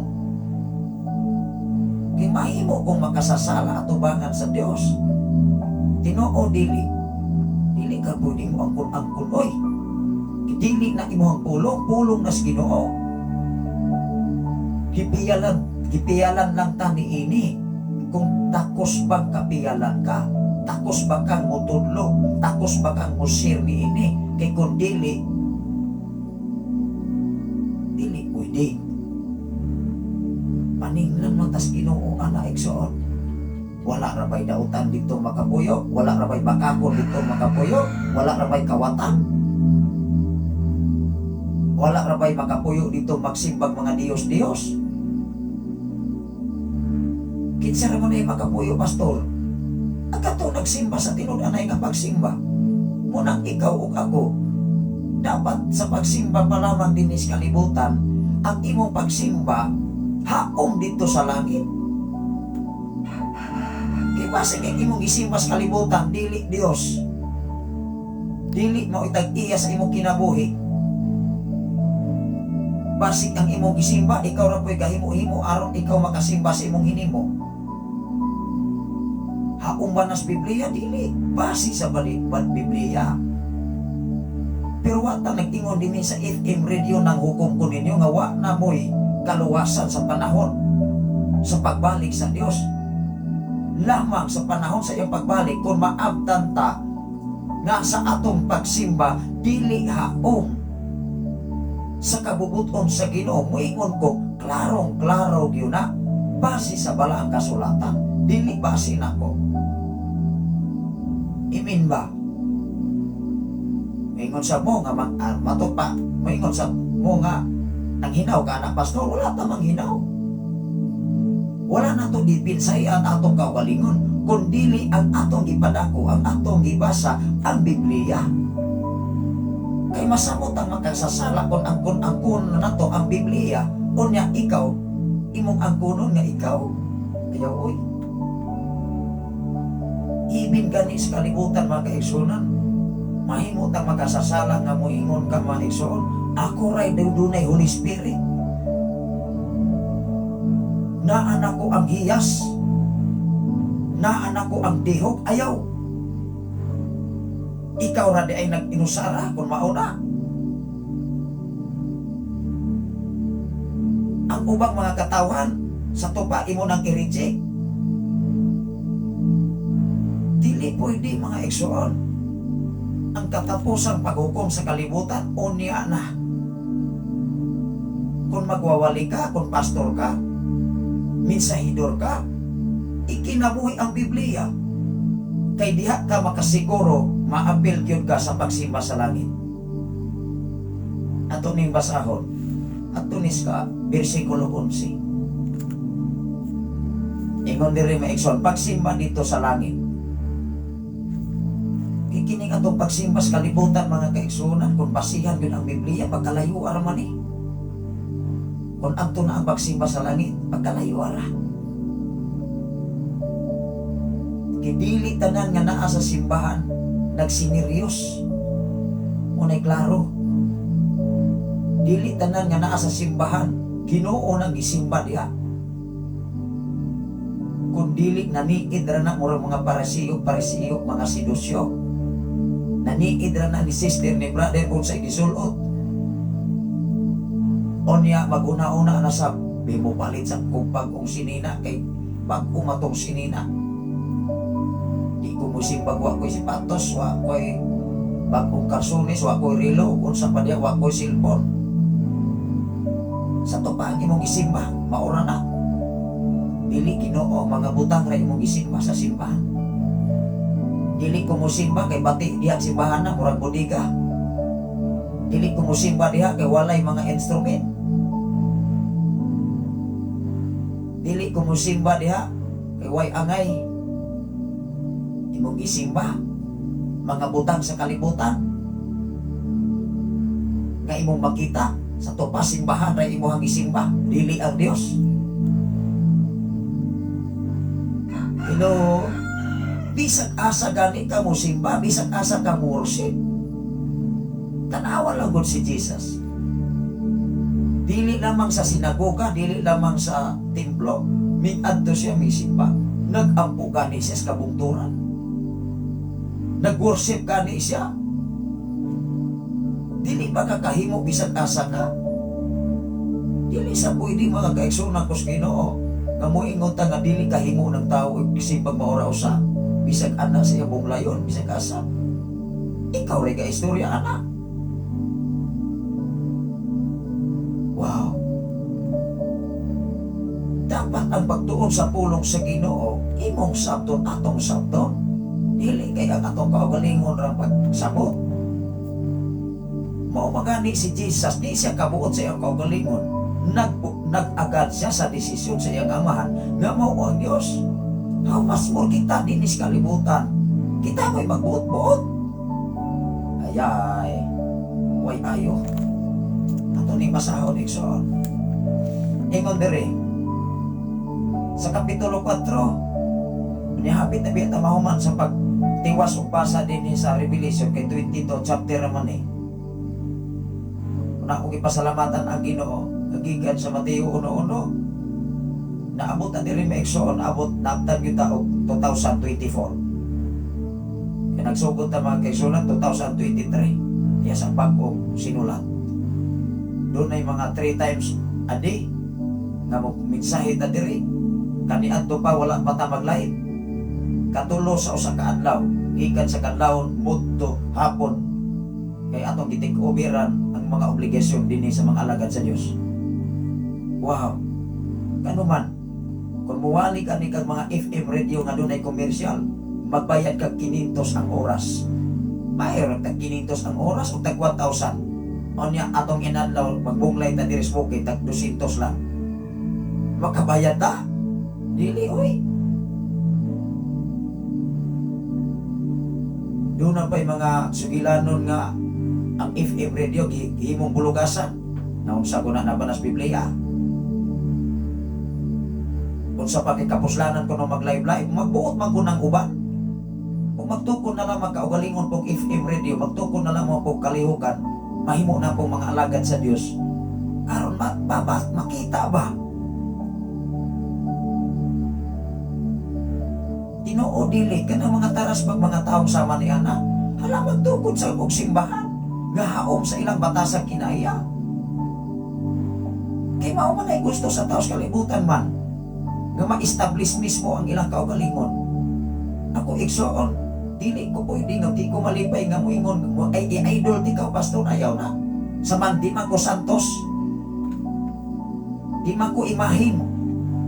Kay mahimo kong makasasala atubangan sa Dios. Tinoo dili. Dili ka pwede mo angkon-angkon, oy. Dili na imuhang pulong na sa Ginoo. Gipiyalan lang ta niini. Kung takos bang kapiyalan ka, takos ba kang mutudlo, takos ba kang musir niini. Kay kung dili pwede. Paninglan mo tas Ginoo ana igsoon. Wala ra bay dautan dito makapuyo, wala ra bay bakakon dito makapuyo, wala ra bay kawatan. Wala ra bay makapuyo dito magsimbang mga Diyos-Diyos. Kinsa ra man ay makapuyo, pastor? Agato nagsimba sa tinud-anay nga pagsimba. Munang ikaw ug ako, dapat sa pagsimba pa lamang din sa kalibutan, ang imong pagsimba haom dito sa langit. Kaya base kay imong isimba sa kalibutan, dili Dios, dili mo itag-iya sa imong kinabuhi. Base ang imong isimba, ikaw ra po'y kahimo-himo aron ikaw makasimba sa imong hinimo. Haom ba nas Biblia? Dili. Base sa balibad Biblia. Pero wata nag-ingon din sa FM radio ng hukom ko ninyo nga wa na mo'y kaluwasan sa panahon sa pagbalik sa Dios. Lamang sa panahon sa iyong pagbalik, kung maabtan ta nga sa atong pagsimba dili haom sa kabubuton sa Ginoo, moingon ko klarong-klaro gyud na base sa balaang kasulatan, dili base nako. Imin ba? Moingon sa mo nga matupa, moingon sa mo nga nang hinaw ka na pastor, wala tamang hinaw. Wala na to dipinsay ang atong kawalingon, kundili ang atong ipadako, ang atong ibasa, ang Biblia. Kay masamot ang makasasala kung angkon na to ang Biblia, kunya ikaw, imong angkonon nga ikaw. Kaya oy, ibin gani sa kalibutan mga kaigsunan, mahimot ang makasasala nga moingon ka mga igsoon, ako ray dunay Holy Spirit. Naanak ko ang hiyas, naanak ko ang dihok, ayaw. Ikaw ra di ay nag-inusara kung mauna. Ang ubang mga katawan sa tupa imo nang i-reject. Dili pwede mga igsoon. Ang katapusang paghukom sa kalibutan, unya na. Kung magwawali ka, kung pastor ka, minsahidor ka, ikinabuhi ang Biblia. Kay diha ka makasiguro, maapil gyud ka sa pagsimba sa langit. Ato ning basahon, ato nis ka, versikulo 11. Ingon diri maigsoon, pagsimba dito sa langit. Kikining atong pagsimba sa kalibutan mga kaigsunan, kung basihan yun ang Biblia, pagkalayo araman eh. Kung ato na ang pagsimba sa langit, pagkalayo ara. Kidili tanan nga naa sa simbahan, nagsiniryos. Unay klaro. Dili tanan nga naa sa simbahan, Ginoo nang gisimba diha. Kung dili naniid ra na mura mga parasiyo, mga sidusyo. Naniid ra na ni sister ni brother kung sa gisulot. Onya maguna-una na sa bimo palit sa kung pag-ong sinina kay pag-umatong sinina. Di ko musimbag wa ko'y sipatos, wa ko'y bagong karsunis, wa ko'y relo, kung sa padya wa ko'y silpon. Sa tupang imong isimba, maura na. Dili Ginoo, mga butang ra imong isimba sa simbahan. Dili ko musimba kay bati diha simbahan na murag bodega. Dili ko musimba diha kay walay mga instrument. Dili ko musimba diha kay way angay. Imong isimba mga butang sa kalibutan nga imong makita sa tupa simbahan ra imong isimba, dili ang Dios. Hello, bisag asa gani ka mo simba, bisag asa ka mo worship. Tanawa lang gud si Jesus. Dili lamang sa sinagoga, dili lamang sa templo, miadto siya misimba. Nag-ampo gani siya sa kabungturan. Nag-worship gani siya. Dili ba kakahimo bisag asa ka? Dili sa pwede mga kaigsunan ko sa Ginoo. Nga mo ingon ta nga dili kahimo ng tao kasi pag maura usa. Bisag ana sa iyang layon, bisag asa. Ikaw rin ka istorya, anak. Wow. Dapat ang pagtuon sa pulong sa Ginoo, imong sabton atong sabton. Dili kay ang atong kaugalingon ra pagsabot. Mao magani si Jesus, di siya kabuot sa iyang kaugalingon. Nag-agad siya sa desisyon sa iyang amahan nga mao ang Dios. How much more kita din is kalibutan. Kita mo'y magbuot-buot. Ayay, way ayo. Ato ni masahon ikson. Ingon diri sa kapitulo 4, nihapit na biya mahuman sa pagtiwas o basa din sa Revelation kay 22 chapter naman eh. Una kong ipasalamatan ang Ginoo, nagigan sa Mateo 1:1. Naabot na diri maigsoon, abot naabtan yung taog 2024. Kaya nagsugod na mga kaigsunan 2023. Iya sa bagong sinulat. Doon ay mga 3 times a day nga mo mensahe na diri. Kaniadto pa wala mata maglahit. Katulo sa usa ka adlaw, gikan sa kadlawon mudto hapon. Kay atong gitik-overan ang mga obligasyon dinhi sa mga alagad sa Dios. Wow. Kanuman, kung muwali ka ni kag mga FM radio nga dunay komersyal, magbayad kag 500 ang oras. Mayroon tag 500 ang oras o tag 1,000. Onya atong inadlaw magbunglay ta diri sa bukid tag 200 lang. Makabayad ta? Dili oy. Doon na pa'y mga sugilanon nga ang FM radio gihimong bulugasan na unsa ko na nabanas Biblia. Unsa pa kay kapuslanan ko no mag-live magbuot man ko ng uban. Kung magtukon na lang magkaugalingon pong FM radio, magtukon na lang mo pong kalihukan, mahimo na pong mga alagad sa Dios. Aron makita ba? Ginoo dili ka ng mga taras pag mga taong sama ni ana. Hala magtukod sa og simbahan. Gahaom sa ilang batasang kinaya. Kay mao man ay gusto sa taos kalibutan man nga ma-establish mismo ang ilang kaugalingon. Ako igsoon, dili ko pwede nga di ko malipay nga moingon mo ay i-idol di ka pastor ayaw na. Saman di man ko santos. Di man ko imahin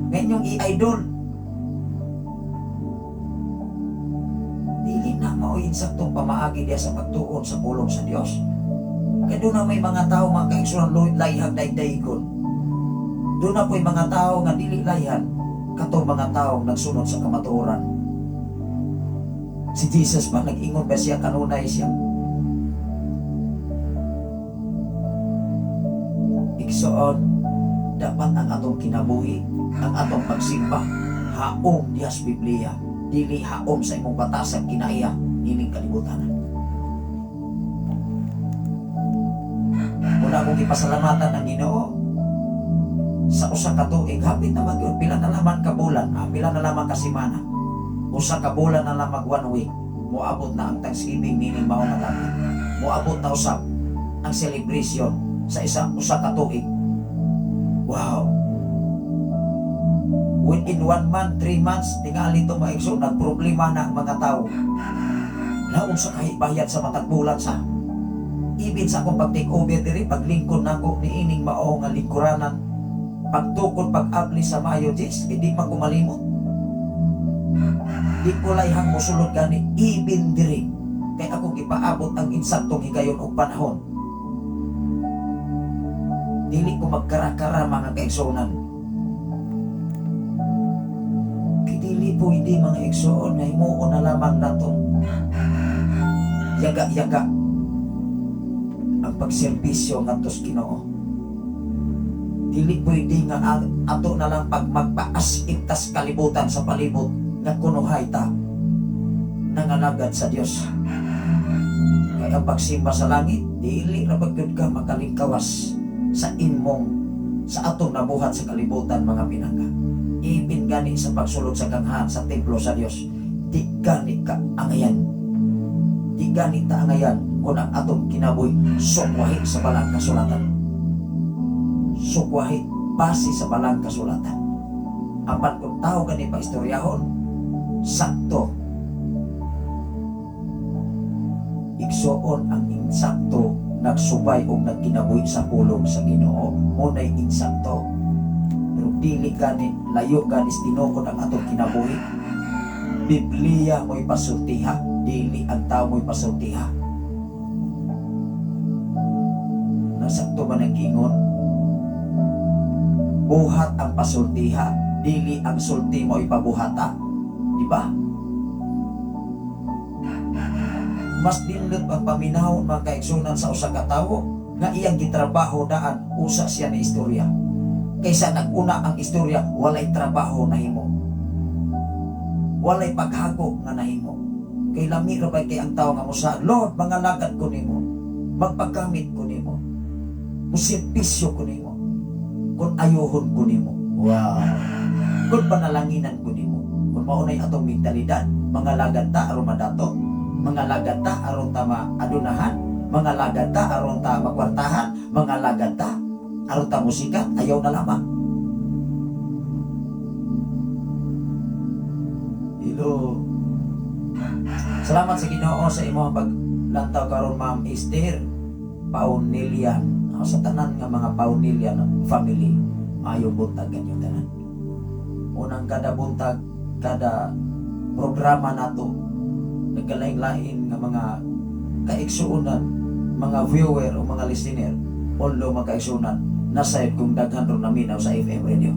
ngayong i-idol. Dili na mao insaktong pamaagi diya sa pagtuon sa pulong sa Dios. Kaya doon na may mga tao mga kaigsunan layhag daigdaigon. Doon na po'y mga tao nga dili layhan. kato mga taong nagsunod sa kamatuoran. Si Jesus ba nag-ingon ba siya kanunay siya? Igsoon, dapat ang atong kinabuhi, ang atong pagsimba, haom diyas Biblia, dili haom sa imong batasang kinaiya, nining kalibutan. Muna akong ipasalamatan ng Ginoo sa usa ka tuig, hapit na mag-yun, pila na lamang ka bulan, pila na lamang ka simana, usa ka bulan na lamang 1 week, muabot na ang Thanksgiving, meaning mao na dati, muabot na usap ang celebration sa usa ka tuig. Wow! Within 1 month, 3 months, tingali ito mga igsoon, nagproblema na ang mga tao. Laon sa kahibayad sa matag bulan sa ibig sa akong pag-take over diri, paglingkod na ko ni ining mao nga lingkuranan, pagtukod, pag-abli sa Mayo Jis, hindi pa ko malimot. Di ko layhang musulod gani, ibin diri, kay akong ipaabot ang insaktong higayon o panahon. Dili ko magkara-kara mga kaigsuonan. Dili po hindi mga igsoon na himuon na lamang natong yaga-yaga ang pagserbisyo ngadtos Ginoo. Dili pwede nga ato na lang pag magpaas itas kalibutan sa palibot nga kunuhay ta nangalagad sa Dios. Kaya pagsimba sa langit, dili ra pagkud ka makalingkawas sa imong sa atong nabuhat sa kalibutan mga pinangga. Ibin gani sa pagsulod sa ganghan sa templo sa Dios, di gani ka angayan. Di gani ta angayan kung ang atong kinabuhi sukwahi sa balang kasulatan. Sukwahi base sa balang kasulatan. Apan kung tao gani pa istoryahon, sakto. Igsoon ang insakto nagsubay o nagkinabuhi sa pulong sa Ginoo, muna'y insakto. Pero dili gani, layo gani tinukod ang atong kinabuhi. Biblia mo'y pasultiha, dili ang tao mo'y pasultiha. Nasakto ba ng gingon? Buhat ang pasultiha, dili ang sulti mo'y pabuhata. Diba? Mas dindot ang paminahon mga kaigsunan sa usa ka tawo nga iyang gitrabaho daan usa siya ni istorya. Kaysa naguna ang istorya, walay trabaho nahimo. Walay paghago nga nahimo. Kay lami ra bay kay ang tawo nga musa, Lord, mangalagad ko nimo. Magpagamit ko nimo. Muservisyo ko nimo. Kung ayohon ko nimo. Wow. Kung panalanginan ko nimo. Kung maunay atong mentalidad, mangalagad ta aron madato. Mangalagad ta aron ta maadunahan, mangalagad ta aron ta makwartahan, mangalagad ta aron ta musikat, ayaw na lamang. Hello. Salamat sa Ginoo sa imong paglantaw karon Ma'am Esther Paunilian. Sa tanan nga mga Paunilian family, ayaw buntag kanyo tanan. Unang kada buntag, kada programa nato, nagkalain-lain nga mga kaigsuunan, mga viewer o mga listener, although mga kaigsuunan, nasayod kung daghan ron naminaw sa FM radio.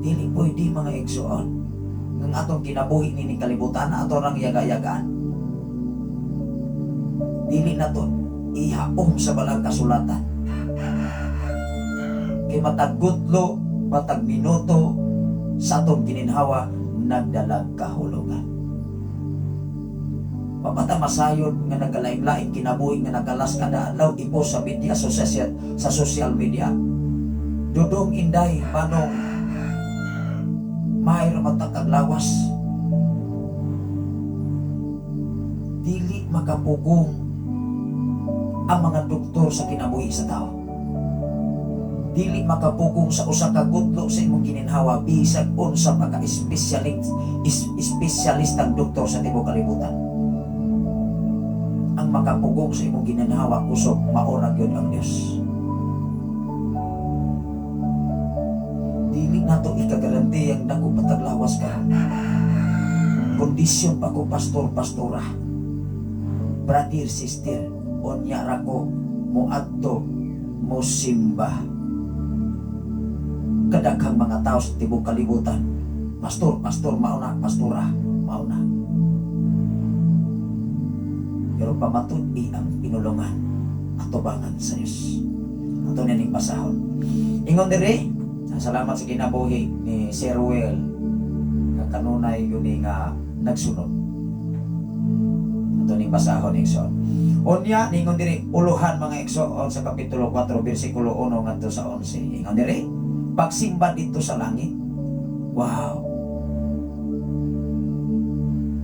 Dili pwede mga igsuon ng atong kinabuhi ni kalibutan na ato rang yaga-yagaan. Dili na to ihaom sa balang kasulatan. Kay matag gutlo, matag minuto sa atong gininhawa, nagdalag kahulugan. Papata masayod nga nagkalain-lain kinabuhi nga nagalas kada adlaw ipo sa media sa social media. Dudong inday manong mayro matakag lawas. Dili makapugong ang mga doktor sa kinabuhi sa tao. Dili makapugong sa usa ka gutlo sa imong gininhawa bisag unsa pa ka espesyalistang doktor sa tibuok kalibutan. Ang makapugong sa imong ginanawa kusog maorag yun ang Diyos. Dili na to ikagaranti ang dako pataglawas ka. Kondisyon pa ko pastor-pastora, brother, sister, onya ra ko muadto mo simba. kadaghang mga tao sa tibok kalibutan. Pastor, mauna, pastora, mauna. Pero pamatud ang pinulungan at tubangan sa Diyos. Ato nining basahon. Ingon diri, salamat sa kinabuhi ni Sir Will. Kanunay yun nga nagsunod. Ato ning basahon Igsoon. Unya ningon diri uluhan mga Igsoon sa kapitulo 4 bersikulo 1 ngadto sa 11. Ingon diri, pagsimba dito sa langit. Wow.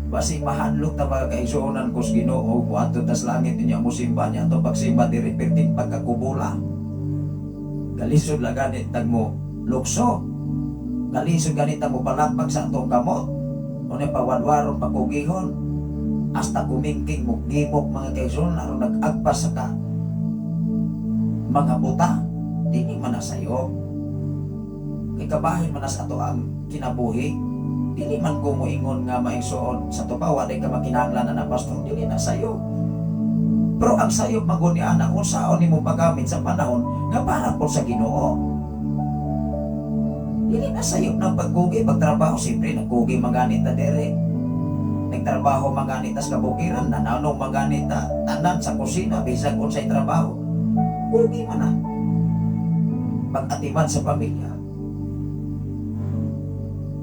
Basi mahadlok ta mga kaigsuonan kus Ginoo kuadto tas langit niya mo simba niya to pagsimba diri perting pagkakubula. Galisod la ganit tag mo lukso. Galisod ganit mo palakpak sa atong kamot. Unay pawadwaron pagkugihon. Hasta kumingking mo gimok mga kaigsuonan aron nag-agpas sa ka mga buta. Dili man na sayo. Kay kabahin man sa ato ang kinabuhi. Dili man ko moingon nga maigsuon sa tupawa day ka makinahanglan na pastor, dili na sayo. Pero ang sayo maguni ana unsaon nimo paggamit sa panahon nga para po sa Ginoo. Dili na sayo nang pagkugi pagtrabaho, siyempre nagkugi maganit ta dere. Nagtrabaho maganit sa kabukiran, nananong maganit ta tanan sa kusina bisag unsay trabaho. Kugi man na. Pag-atiman sa pamilya.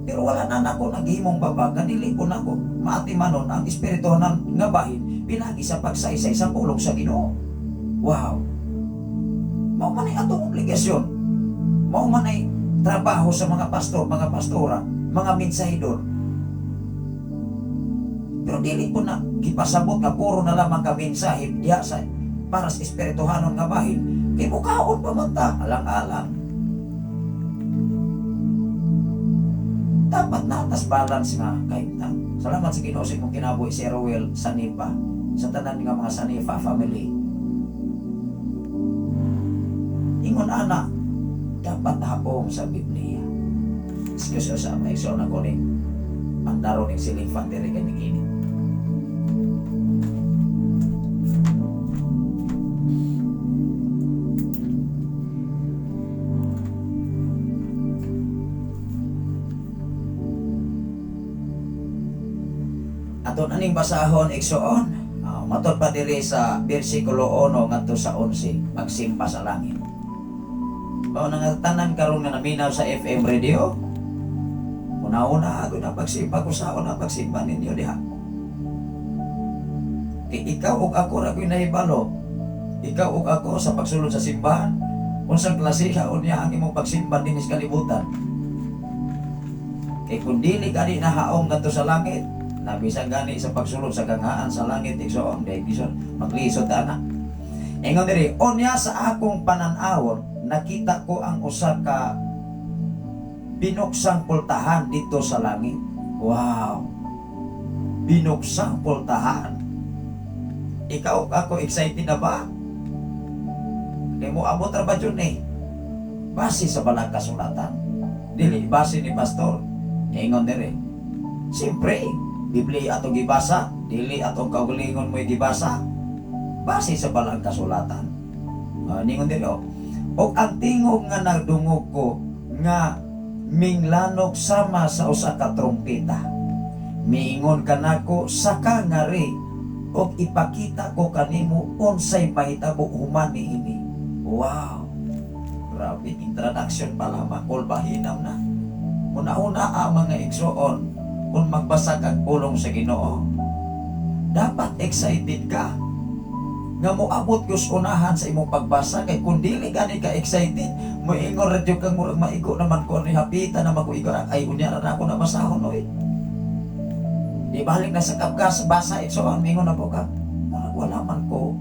Pero wala na nako naghimong babaga, dili ko nako maatimanon ang espiritu ng nga bahin pinagi sa pagsaysay sa pulong sa Ginoo. Wow. Mao man ay atong obligasyon. Mao man ay trabaho sa mga pastor, mga pastora, mga mensahidor. Pero dili ko na gipasabot nga puro na lamang ka mensahe diha sa para sa espirituhanon nga bahin. Kay mukaon pa man ta alang-alang. Dapat na tas balance nga kaimta. Salamat sa Ginoo sa imong kinabuhi Sir Will Sanipa sa tanan nga mga Sanipa family. Ingon ana dapat hapong sa Biblia. Excuse sa may so na ko ning andaro ning silifan diri kaning init. Aton aning basahon igsoon. Matod pa diri sa bersikulo 1 ngadto sa 11, pagsimba sa langit. Mao nang tanan karon nga naminaw sa FM radio. Una-una ako na pagsimba ko sa una pagsimba ninyo diha. Ikaw ug ako ra ko'y nahibalo. Ikaw ug ako sa pagsulod sa simbahan. Unsang klase unya ang imong pagsimba dinhi sa kalibutan. Kay kun dili kani nahaong ngadto sa langit, nabisag gani sa pagsulod sa ganghaan sa langit igsoon dahil bison maglisod ana. Ingon diri, unya sa akong panan-awon nakita ko ang usa ka binuksang pultahan dito sa langit. Wow. Binuksang pultahan. Ikaw ako excited na ba? Kay mo abot ra ba jud ni? Base sa balang kasulatan. Dili base ni pastor. Ingon diri. Siyempre, Biblia atong gibasa, dili atong kaugalingon mo gibasa. Base sa balang kasulatan. Ningon dili og ang tingog nga nagdungog ko nga minglanog sama sa usa ka trompeta. Miingon kanako saka ngari og ipakita ko kanimo unsay mahitabo human niini. Wow. Grabe introduction pa lamang kol bahinam na. Una-una ang mga igsoon kung magbasa kag pulong sa Ginoo. Dapat excited ka nga moabot gyud unahan sa imong pagbasa kay kun dili gani ka excited moingon ra jud kang murag maigo naman ko ni hapita na maguigo ay unya ra ako na basahon oy. Di balik na sa kapgas basa ito ang mingon na po ka. Wala man ko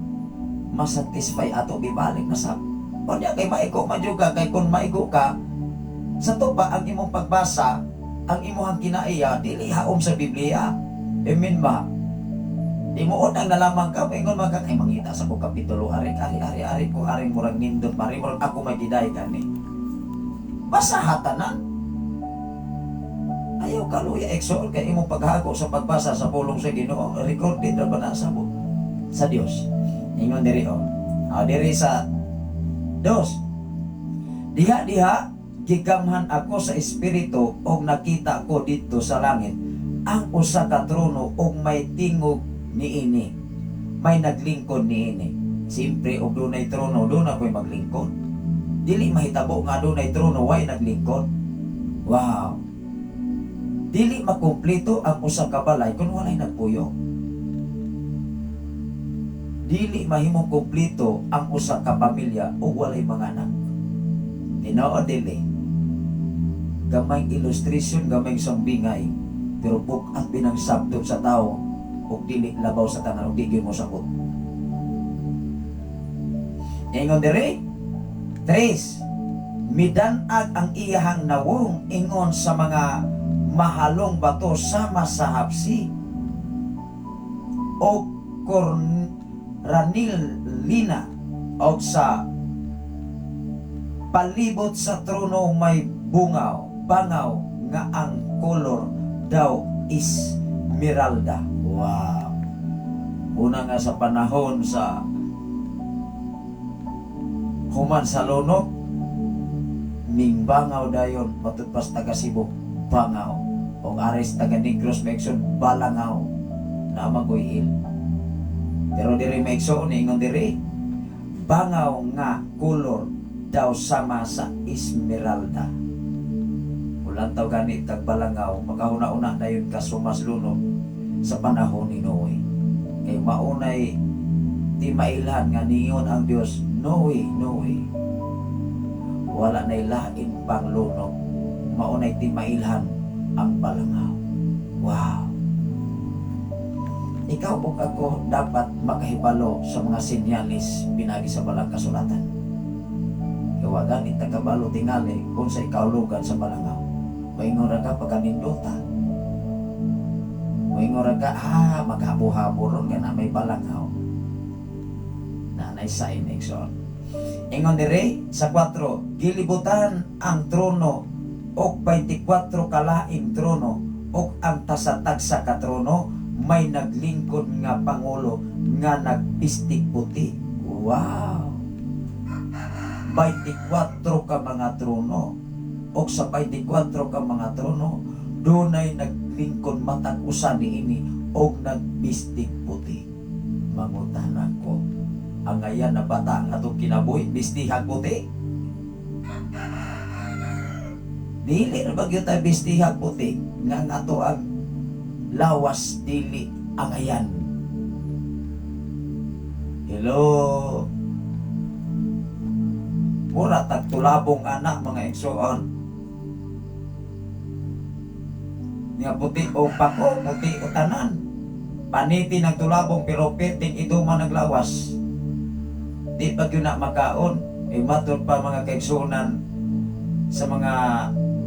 masatisfy ato bibalik na sa unya kay maigo man jud ka kay kun maigo ka sa tupa ang imong pagbasa ang imong kinaiya dili haom sa Biblia. Amen ba? Di mo unang nalamang ka, ingon mga kay mangita sa ko kapitulo, ari ko, aring murag nindot, mari murag ako magiday ka ni. Basa hatanan. Ayaw kaluya exol kay imong paghago sa pagbasa sa pulong sa Ginoo, recorded ra ba na sa Dios. Ingon diri diri sa 2. Diha gigamhan ako sa espiritu og nakita ko dito sa langit ang usa ka trono og may tingog niini, may naglingkod niini. Siyempre og dunay trono doon ako'y maglingkod. Dili mahitabo nga dunay trono way naglingkod. Wow, dili makumpleto ang usa ka balay kung walay nagpuyo. Dili mahimong kumpleto ang usa ka pamilya ug walay mga anak. Tinuod dili. Gamay illustration, gamay sambingay, pero bukat binang sabdo sa tao ug dili labaw sa tanan ug di mo sakot. Ingon diri, 3. Midanag ang iyahang nawong ingon sa mga mahalong bato sama sa hapsi o ranilina o sa palibot sa trono may bangaw nga ang kolor daw is esmeralda. Wow. Una nga sa panahon sa human sa lunok, ming bangaw dayon matut pas taga Cebu, bangaw. O ares taga Negros Mexon, balangaw na magoyil. Pero diri Mexon, ingon diri, bangaw nga kolor daw sama sa esmeralda. Ulang taw ganit kag balangaw, makahuna-una na yun kasumas lunok sa panahon ni Noe. Kay maunay di mailhan nga ningon ang Dios, Noe, Noe. Wala na ilain pang lunok, maunay di mailhan ang balangaw. Wow. Ikaw ug ako dapat makahibalo sa mga sinyalis pinagi sa balang kasulatan. Kawagan itagabalo tingali kung sa ikaulugan sa balangaw. Maingon ra ka pagkanindota. Maingon ra ka, maghabo-habo ron nga na may balangaw. Nanay sa inekson. Ingon dire sa 4, gilibutan ang trono og 24 kalaing trono og ang tasatag sa katrono may naglingkod nga pangulo nga nagpistik puti. Wow. 24 ka mga trono. O sa 24 ka mga trono, dunay naglingkod matag usa niini og nagbistik puti. Mangutanan ko, ang ayan na bata nga itong kinabuhi, bistihag puti? Dili na bagyo tayo bistihag puti, nga ato ang lawas dili ang ayan. Hello? Mura tagtulabong anak mga igsoon. Nga puti o pako, puti o tanan. Paniti ng tulabong pero piting ito man naglawas. Di pag yun na makaon. Matod pa mga kaigsunan sa mga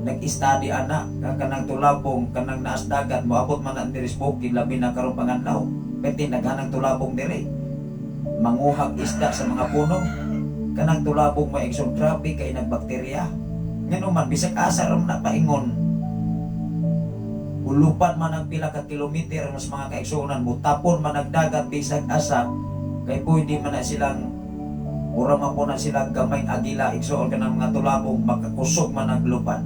nag-study anak, kanang tulabong, kanang naas dagat, moabot man ang dirisbokin, labi na karong panganlaw. Pwede naghanang tulabong dire. Manguhag isda sa mga puno. Kanang tulabong maigsoon, grabe kay nagbakterya. Ngano man, bisag asa ram na paingon. Ulupan man ang pila ka kilometer mas mga kaigsunan mo, tapon man nagdagat bisag asa, kay pwede man na silang urama po na silang gamay agila igsoon ka ng mga tulabong makakusog man ang lupan.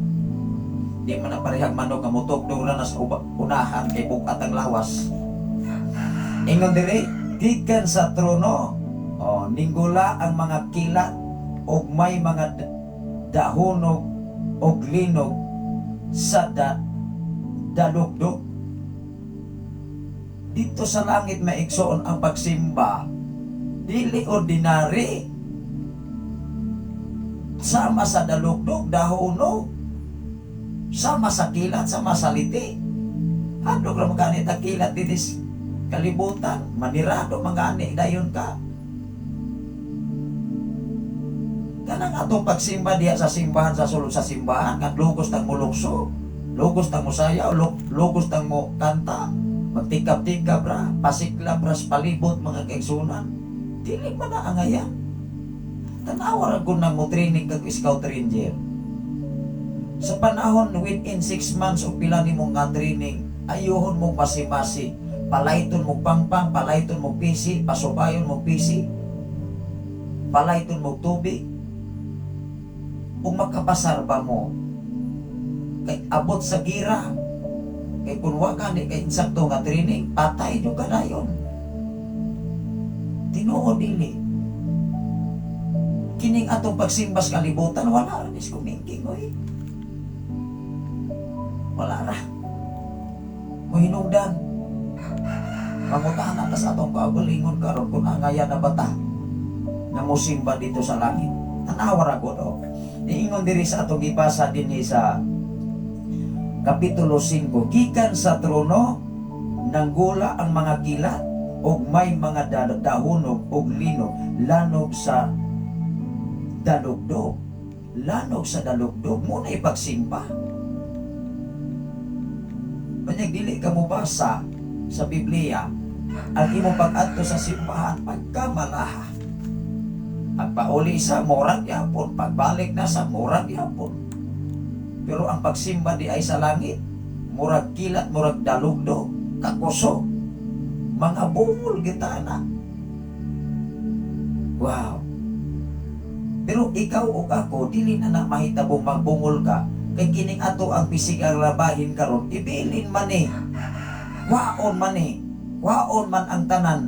Di man na parehag manok ang mutok doon na sa unahan kay bukat ang lawas. Ingon diri, gikan sa trono, ninggula ang mga kilat o may mga dahonog o glinog sa dalugdog. Dito sa langit maigsoon ang pagsimba, dili ordinary. Sama sa dalugdog, dahonog, sama sa kilat, sama sa liti. Handog ra magani ta kilat ditis kalibutan, manirado magani dayon ka. Kanang atong pagsimba diha sa simbahan, sa sulod sa simbahan, nga lugos tang mulukso, lugos tang musayaw, lugos tang mo kanta, magtikap-tikap ra, pasiklab ra sa palibot mga kaigsunan. Dili man na angayan. Tanawa ra gud nang mo training kag scout ranger. Sa panahon within 6 months o pila nimong nga training, ayuhon mo pasi-pasi, palayton mo pangpang, palayton mo pisi, pasubayon mo pisi, palayton mo tubig. Kung makapasar ba mo, kay abot sa gira, kay kunwa ka ni kay insakto nga training, patay nyo ka na yun. Tinuod dili. Kining atong pagsimbas kalibutan, wala rin is kumingking, oy. Wala ra. Muhinungdan. Pangutahan na sa atong kaugalingon karon kung angaya na bata na musimba dito sa langit. Tanawar ako do. Niingon diri sa atong gibasa dinhi sa Kapitulo 5, gikan sa trono nanggula ang mga kilat ug may mga dahunog ug linog lanog sa dalugdog. Lanog sa dalugdog mo na ipagsimba. Panyag dili ka mo basa sa Biblia ang imong pag-adto sa simbahan pagkamalaha. Pagpauli sa murag yapon, pagbalik na sa murag yapon. Pero ang pagsimba di ay sa langit, murag kilat, murag dalugdog, kakusog, mga bungol kita na. Wow. Pero ikaw o ako, dili na na mahitabong magbungol ka, kay kining ato ang pisikal labahin karon, ibilin man eh. Waon man eh. Waon man ang tanan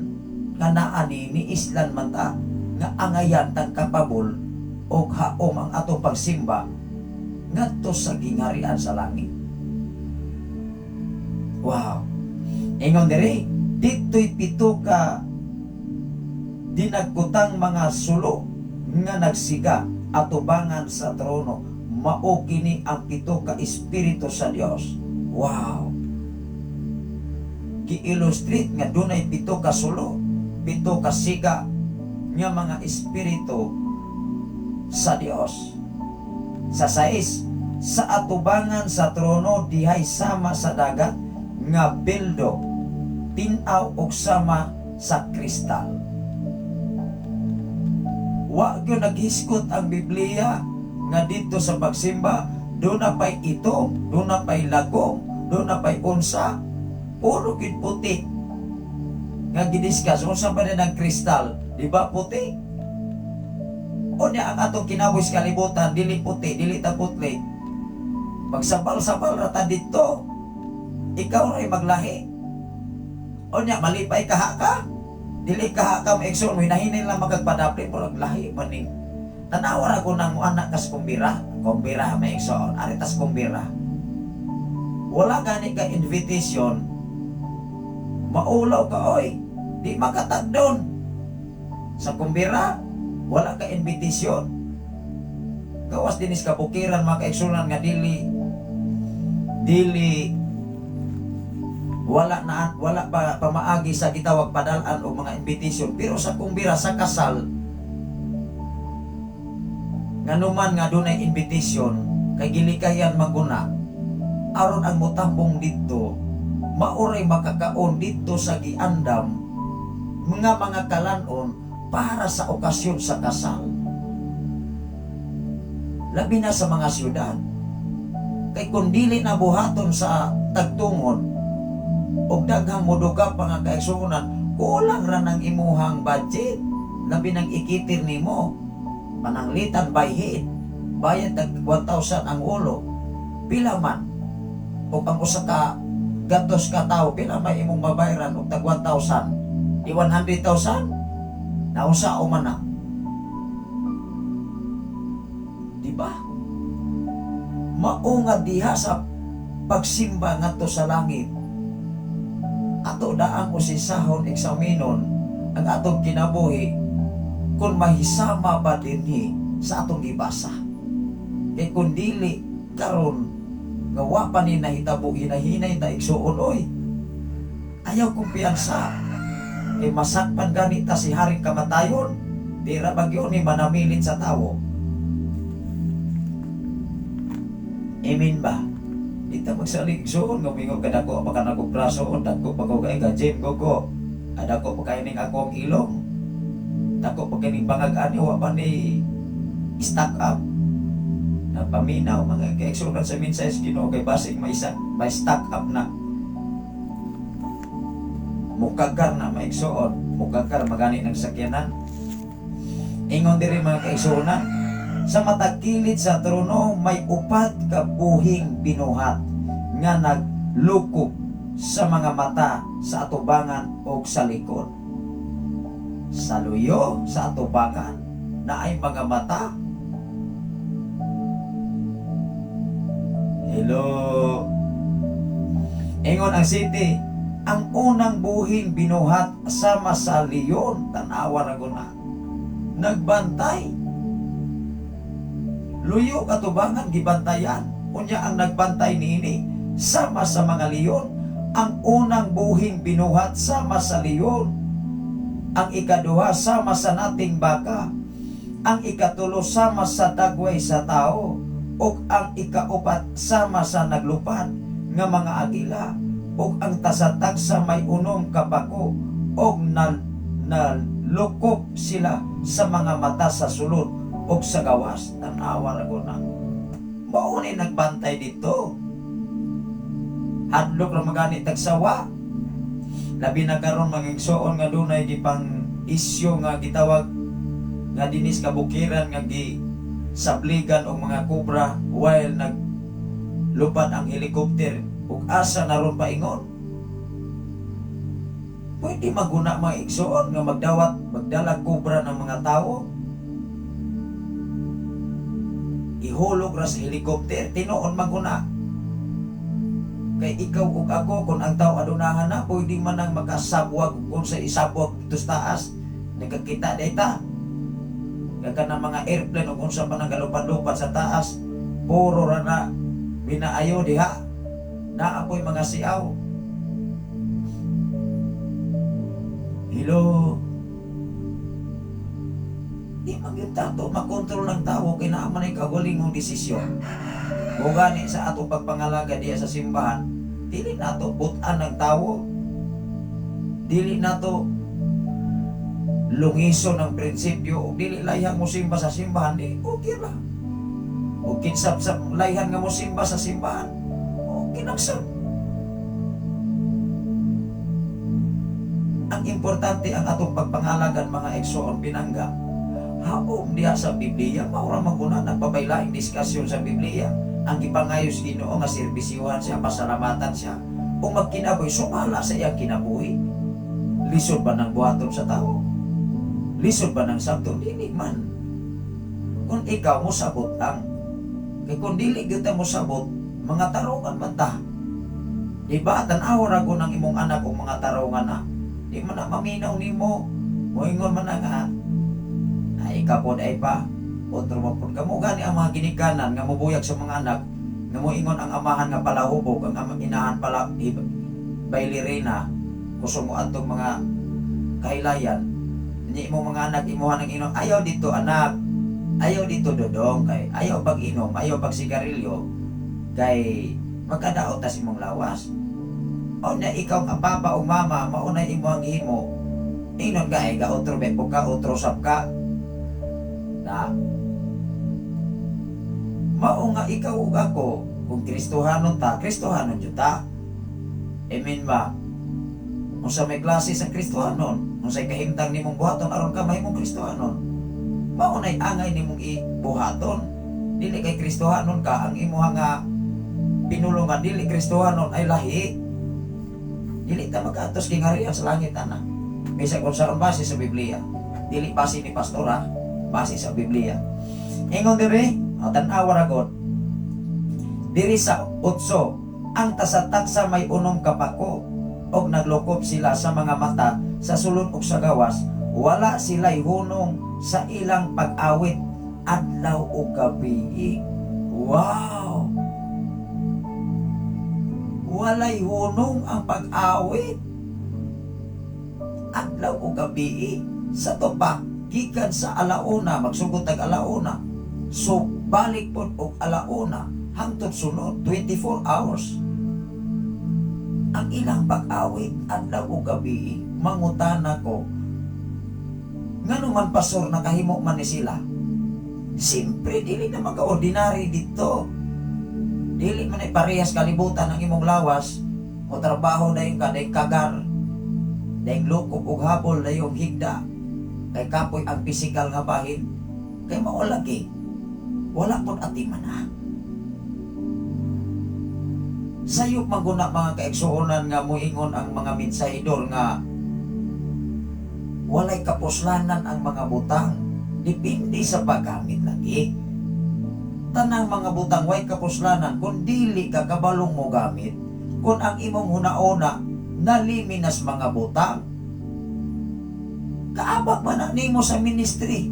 nga naani ni islan man ta nga angayan tang kapabol o haom ang atong pagsimba ngadto sa gingharian sa langit. Wow. Ingon diri, dito'y 7 ka dinagkutang mga sulo nga nagsiga atubangan sa trono. Mao kini ang 7 ka espiritu sa Dios. Wow. Gi-illustrate nga dunay 7 ka sulo, 7 ka siga nga mga espiritu sa Dios. Sa 6, sa atubangan sa trono dihay sama sa dagat nga bildo, tinaw og sama sa kristal. Wa gyud naghiskot ang Biblia nga dito sa pagsimba doon na pa'y itong, doon na pa'y lagom, doon na pa'y unsa, puro gid puti. Nga gidiscuss, unsa ba na ng kristal, di ba puti? O niya ang atong kinawis kalibutan, dili puti, dili ta putli. Magsabal-sabal rata dito, ikaw rin maglahi. O niya, malipay kaha ka, dili kaha ka maikson, hinahinil lang magagpadapli mo, lahi maning. Tanawar ako ng anak kas kumbira, kumbira maikson, aritas kumbira. Wala gani ka invitation, maulaw ka oy, di makatag doon. Sa kumbira, wala ka invitation. Gawas dinis kapukiran mga kaigsunan nga dili wala pa pamaagi sa gitawag padalan o mga invitation. Pero sa kumbira, sa kasal, nga numan nga dunay invitation, kay gilikayan maguna, aron ang mutambong dito, mauray makakaon dito sa giandam, mga kalanon para sa okasyon sa kasal. Labi na sa mga syudad, kay kung dili na buhaton sa tagtungon, o daghang moduga pa nga kaigsunan, kulang ra ng imuhang budget, labi nang ikitir nimo, pananglitan by head, bayad tag 1,000 ang ulo, pila man, o ang usa ka gatos ka tao, pila may imong mabayaran o tag 1,000, di 100,000, nausa o man na. Diba? Maunga diha sa pagsimba ngadto sa langit. Ato daan ko si sahon eksaminon ang atong kinabuhi kung mahisama ba dinhi sa atong gibasa. Kay kung dili karon nga wa pa ni nahitabo hinahinay ta igsuon oy. Ayaw kumpiyansa. Kay masakpan ganita si haring kamatayon. Dira bagyo ni manamilit sa tawo. Amen ba? Ita magsalig soon, ngumingog ka dako, baka nagkupraso, dako pagkugay ka, Jim, gogo. Dako pagkaining akong ilong. Dako pagkaining bangag-ani, wapa ni stack up. Napaminaw, mga kaeksunan sa minsayas, Ginoo kay basig may stack up na. Mukagar na maiksuon, mukagar magani ng sakyanan. Ingon diri mga kaeksunan, Sa matag kilid sa trono may upat ka buhing binuhat nga naglukop sa mga mata sa atubangan o sa likod. Sa luyo sa atubangan na ay mga mata. Hello. Ingon ang city, ang unang buhing binuhat sama sa leon, tanawa ra na. Nagbantay. Luyo katubangan gibantayan. Unya ang nagbantay niini sama sa mga leon. Ang unang buhing binuhat sama sa leon. Ang ikaduha sama sa nating baka. Ang ikatulo sama sa dagway sa tao. O ang ikaupat sama sa naglupad nga mga agila. O ang tasatag sa may unom kapako. O nalukop sila sa mga mata sa sulod o sa gawas. Tanawa ra na. Mauni nagbantay dito. Hadlok lang magani tagsawa. Labi na karon mangigsuon nga dunay gipang isyu nga gitawag nga dinis kabukiran nga gi sabligan og mga kubra while naglupad ang helicopter ug asa naron paingon. Pwede maguna mga igsuon nga magdalag kubra ng mga tao. Ihulog ra sa helicopter, tinuon maguna. Kay ikaw ug ako kung ang tao adunahan na, pwede man ang makasabwag kung sa isabwag dito sa taas. Nagkakita data. Kaya ng mga airplane o kung sa pananggalupad-lupad sa taas, puro ra na binaayo diha. Naapoy mga siaw. Hello. Di magyuntato, makontrol ng tao, kinaaman ay kagaling mong desisyon. O gani sa atong pagpangalaga diya sa simbahan, dili nato butan ng tao. Dili nato lungiso ng prinsipyo, o dili layhan mo simba sa simbahan, di okay ra. O kinsap sa layhan nga mo simba sa simbahan, o kinagsap. Ang importante ang atong pagpangalagan mga igsoon pinangga. Haom diha sa Biblia, maura maguna nagpabailaing diskusyon sa Biblia. Ang ipangayos Ginoo nga serbisyuhan siya, pasalamatan siya, o magkinabuhi, sumala sa iyang kinabuhi. Lisod ba ng buhaton sa tao? Lisod ba ng sabton? Dili man. Kung ikaw mo sabot lang, kay kung dili kita mo sabot, mga tarungan man ta. Diba? Tanaw ra ko ng imong anak o mga tarungan na. Di man na maminaw ni mo. Moingon man na nga, ay kapod ay pa. Otro mapod kamo gani ang mga ginikanan nga mubuyag sa mga anak nga moingon ang amahan nga palahubog, ang inahan pala bailirina kusog mo atong mga kahilayan. Ni mo mga anak imuhan ng inom, ayaw dito anak, ayaw dito dodong, kay ayaw pag inom, ayaw pag sigarilyo, kay magkadaot tas imong lawas. O na ikaw ang papa o mama maunay imo ang himo, inon kay ga otro bepo ka, otro sap ka na mao nga ikaw ug ako kung Kristohanon ta, Kristohanon jud ta. Amen ba? Kung sa may klase sa Kristohanon, kung sa kahimtang nimong buhaton aron ka mahimong Kristohanon, mao nay angay nimong ibuhaton. Dili kay Kristohanon ka ang imuha nga pinulungan, dili Kristohanon ay lahi. Dili ta magatos kingariya sa langit ana. Bisa kung saan base sa Biblia. Dili base ni pastora, base sa Biblia. Ingon dire, tan-awa ra gud. Diri sa 8, ang tasatag sa may unom kapako og naglukop sila sa mga mata sa sulod ug sa gawas, wala sila'y hunong sa ilang pag-awit adlaw ug gabi. Wow! Walay hunong ang pag-awit adlaw ug gabi sa tupak gikan sa alauna, magsugod tag alauna. So balik po og alauna hangtod sunod 24 hours. Ang ilang pag-awit adlaw ug gabi, mangutana ko, ngano man pastor nakahimo man ni sila? Siyempre dili na maka-ordinary dito. Dili man ay parehas kalibutan ang imong lawas o trabaho dayon ka day kagar, day lukop ug habol dayong higda, kay kapoy ang pisikal nga bahin, kay mao lagi. wala pud atiman na. Sayop maguna mga kaigsuonan nga moingon ang mga mensahidor nga walay kapuslanan ang mga butang, depende sa paggamit lagi. Tanang mga butang way kapuslanan kung dili ka kabalong mo gamit, kung ang imong hunaona naliminas mga butang. Kaabag man na nimo sa ministry,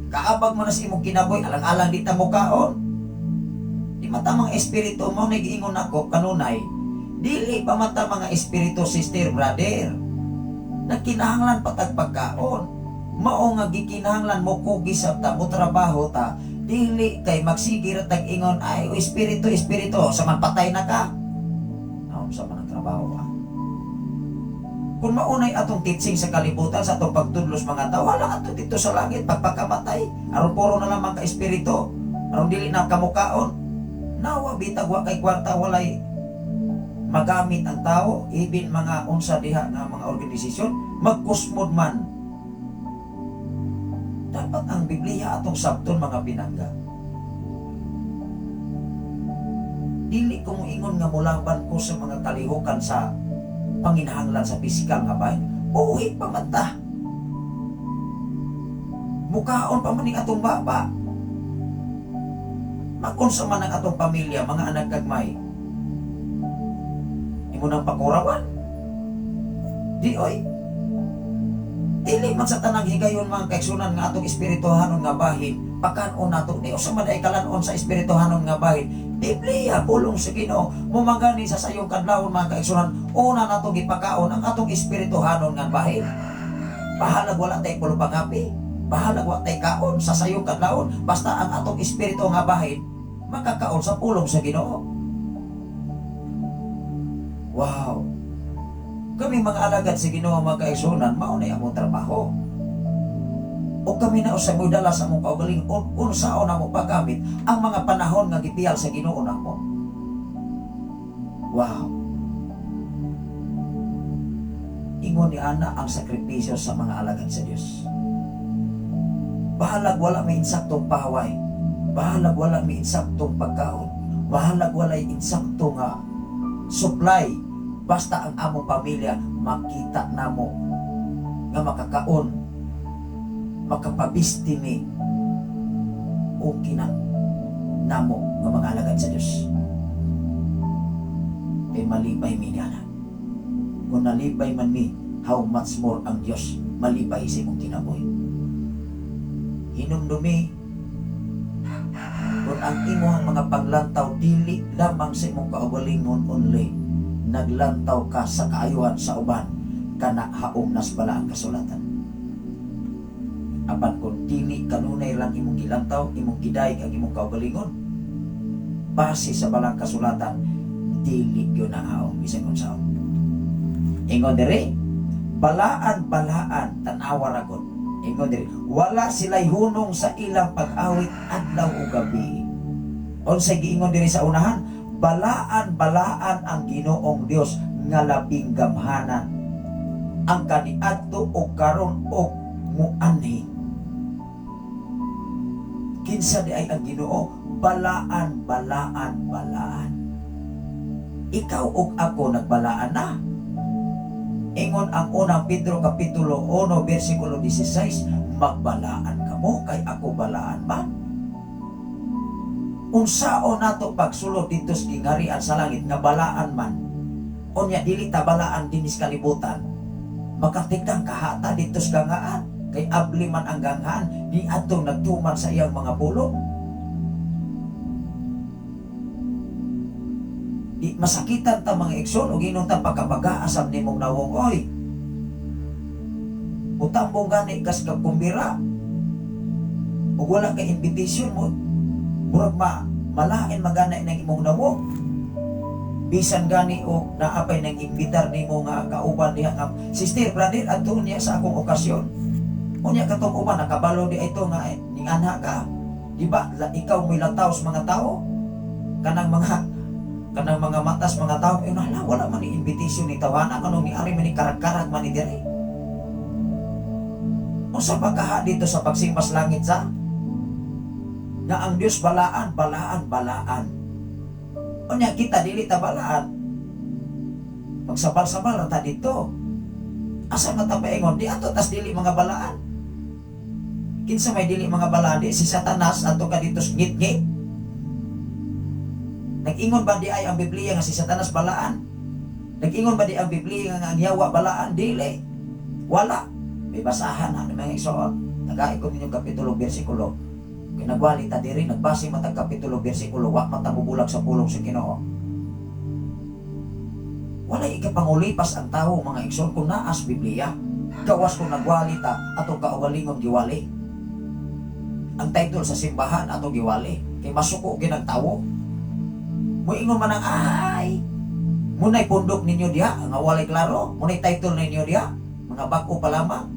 kaabag man na sa imong kinaboy, alang-alang di ta mo kaon. Di mata mga espiritu mo nag-ingon ako kanunay, dili pa mata mga espiritu sister brother, nagkinahanglan patag pagkaon. Mao nga gikinahanglan mo kugis sa ta mo trabaho ta, dili kay magsigir at tag-ingon ay o espiritu sa man patay na ka. Sa man ang trabaho ka. Kung maunay atong teaching sa kalibutan sa atong pagtudlos mga tao, wala ato dito sa langit pagpakamatay, aron puro na lamang ka espiritu, aron dili na kamukaon. Nawa bitag wa kay kwarta walay magamit ang tao, even mga unsa diha nga mga organisasyon magkusmod man. Dapat ang Biblia atong sabton mga pinangga. Dili ko moingon nga mulaban ko sa mga kalihukan sa panginahanglan sa pisikal nga bahin. Buhi pa man ta. Mukaon pa man ning atong baba. Makunsa man ang atong pamilya, mga anak kagmay. Imo nang pakurawan. Di oy. Dili man sa tanang higayon mga kaigsunan nga atong espirituhanon nga bahin, pakanon nato di usa man ay kalanon sa espirituhanon nga bahin. Biblia pulong sa Ginoo mumangani sa sayong kadlawon mga kaigsunan, una nato gipakaon ang atong espirituhanon nga bahin. Bahalag wala tay pulo pangapi, bahalag wala tay kaon sa sayong kadlawon, basta ang atong espiritu nga bahin makakaon sa pulong sa Ginoo. Wow. Kami mga alagad sa Ginoo mga kaigsunan, mao na among trabaho. O kami na usay mo dala sa among kaugaling unsaon na mo paggamit ang mga panahon nga gipiyal sa Ginoo namo. Wow. Ingon ni ana ang sakripisyo sa mga alagad sa Dios. Bahalag wala may insaktong pahaway, bahalag wala may insaktong pagkaon, bahalag wala insaktong supply, basta ang among pamilya makita namo nga makakaon, makapabistimi o kinang namo nga mga alagad sa Diyos. Kay malipay mi niya. Kung nalipay man mi, how much more ang Diyos malipay sa imong kinabuhi. Hinumdumi kung ang imong mga paglantaw dili lamang sa imong kaugalingon only, naglantaw ka sa kaayuhan sa uban, kana haom nas bala ang kasulatan. Apan kung dili kanunay lang imong gilantaw, imong giday ang imong kaugalingon base sa balang kasulatan, dili gyud na haom bisan unsa. Ingon diri, balaan tan-awa ra gud. Ingon diri, wala sila'y hunong sa ilang pag-awit adlaw o gabi. Unsay giingon diri sa unahan, balaan ang Ginoong Dios nga labing gamhanan ang kaniadto o karon o muanhi. Kinsa di ay ang Ginoo? Balaan. Ikaw ug ako nagbalaan na. Ingon ang unang Pedro kapitulo 1 versikulo 16, magbalaan kamo kay ako balaan man. Unsao nato pagsulod dito sa gingarian sa langit nga balaan man. Unya dili ta balaan dinis kalibutan. Makatigdang kahata dito sa gangaan kay abli man ang ganghaan ni atong nagtuman sa iyang mga pulong. Masakitan ta mga igsoon o ginon ta pagkapag-aasam nimong nawong oy. Utambong gani kas ka kumbira. Ug wala kay invitation mo. Murag malain maganay ng imong nawong. Bisan gani o naapay nang imbitar nimo nga kauban diha nga sister brother adto niya sa akong okasyon. Unya katong uban nakabalo di ito nga ning anak ka. Di ba ikaw mo'y lantaw sa mga tao? Kanang mga matas mga tao wala man ni invitation ni tawana kanong ni ari man ni karag-karag man ni diri. Unsa pagkaha dito sa pagsimpas langit sa? nga ang Dios balaan, balaan, balaan. Unya kita dili ta balaan. Pagsabal-sabal ta dito. Asa mata paingon di ato tas dili mga balaan. Kinsa may dili mga balaan di si Satanas ato ka dito ngit-ngit. Nag-ingon ba di ay ang Biblia nga si Satanas balaan? Nag-ingon ba di ang Biblia nga ang yawa balaan? Dili. Wala. May basahan ang mga igsoon. Nag-aikon ninyo kapitulo bersikulo. Kinagwali ta diri nagbase matag kapitulo bersikulo wa matabubulag sa pulong sa Ginoo. Wala ikapangulipas ang tao mga igsoon kung naas Biblia. Gawas kung nagwali ta atong kaugalingon giwali. Ang title sa simbahan atong giwali kay masuko ginang tawo. Moingon man ang ay. Munay pundok ninyo diha nga walay klaro, munay title ninyo diha mga bag-o pa lamang.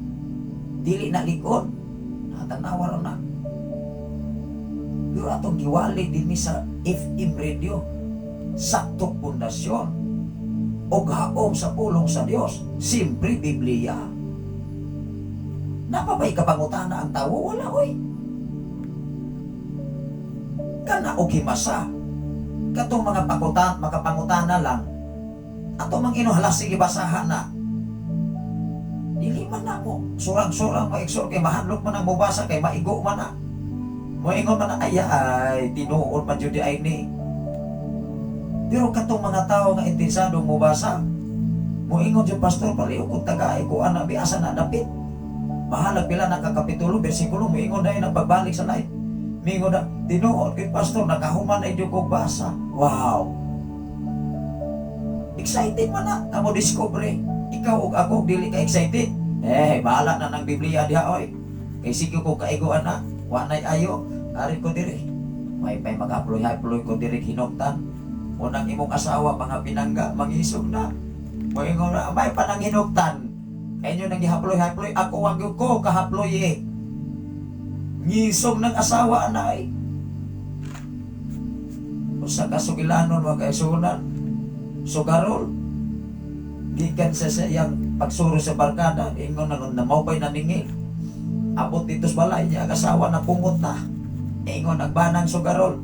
Dili na likod. Natanawa na. Pero atong giwali din sa FM radio. Saktong pundasyon. O haom sa pulong sa Dios. Simpre Biblia. Napabay kapangutana ang tawo? Wala oy. Kana o himasa. Katong mga makapangutana lang. Ato mang inuhalas sige basahan na. Dili man na mo. Surang-surang maiksor kay mahanlok man ang mubasa kay maigo man na. Moingon man na ay tinuod man jud ay ni. Pero katong mga tao nga intensado mubasa. Moingon jud pastor paliw kung tagaay ko ana biasa na dapit. Bahala pila na kakapitulo bersikulo moingon dai nagbabalik sa life. Mingon na tinuod kay pastor nakahuman ay jud kog basa. Wow. Excited man na amo discover. Ikaw ug ako dili ka excited. Bahala na ng Biblia diha oy. Kay sige ko kaigoan na. Wa nay ayo. Ari ko diri. May pay mag-aploy ko diri hinungtan. Unang imong asawa mga pinangga mangisog na. Moingon na may panang hinungtan. Kay nyo nang gihaploy-haploy ako wag ko kahaploy eh. Ngisog ng asawa anay. Usa ka sugilanon wa kay sunan. Sugarol. Gikan sa sayang pagsuro sa barkada, ingon na namawbay na ningil. Abot dito sa balay niya, asawa na pungot na. Ingon nagbanang sugarol.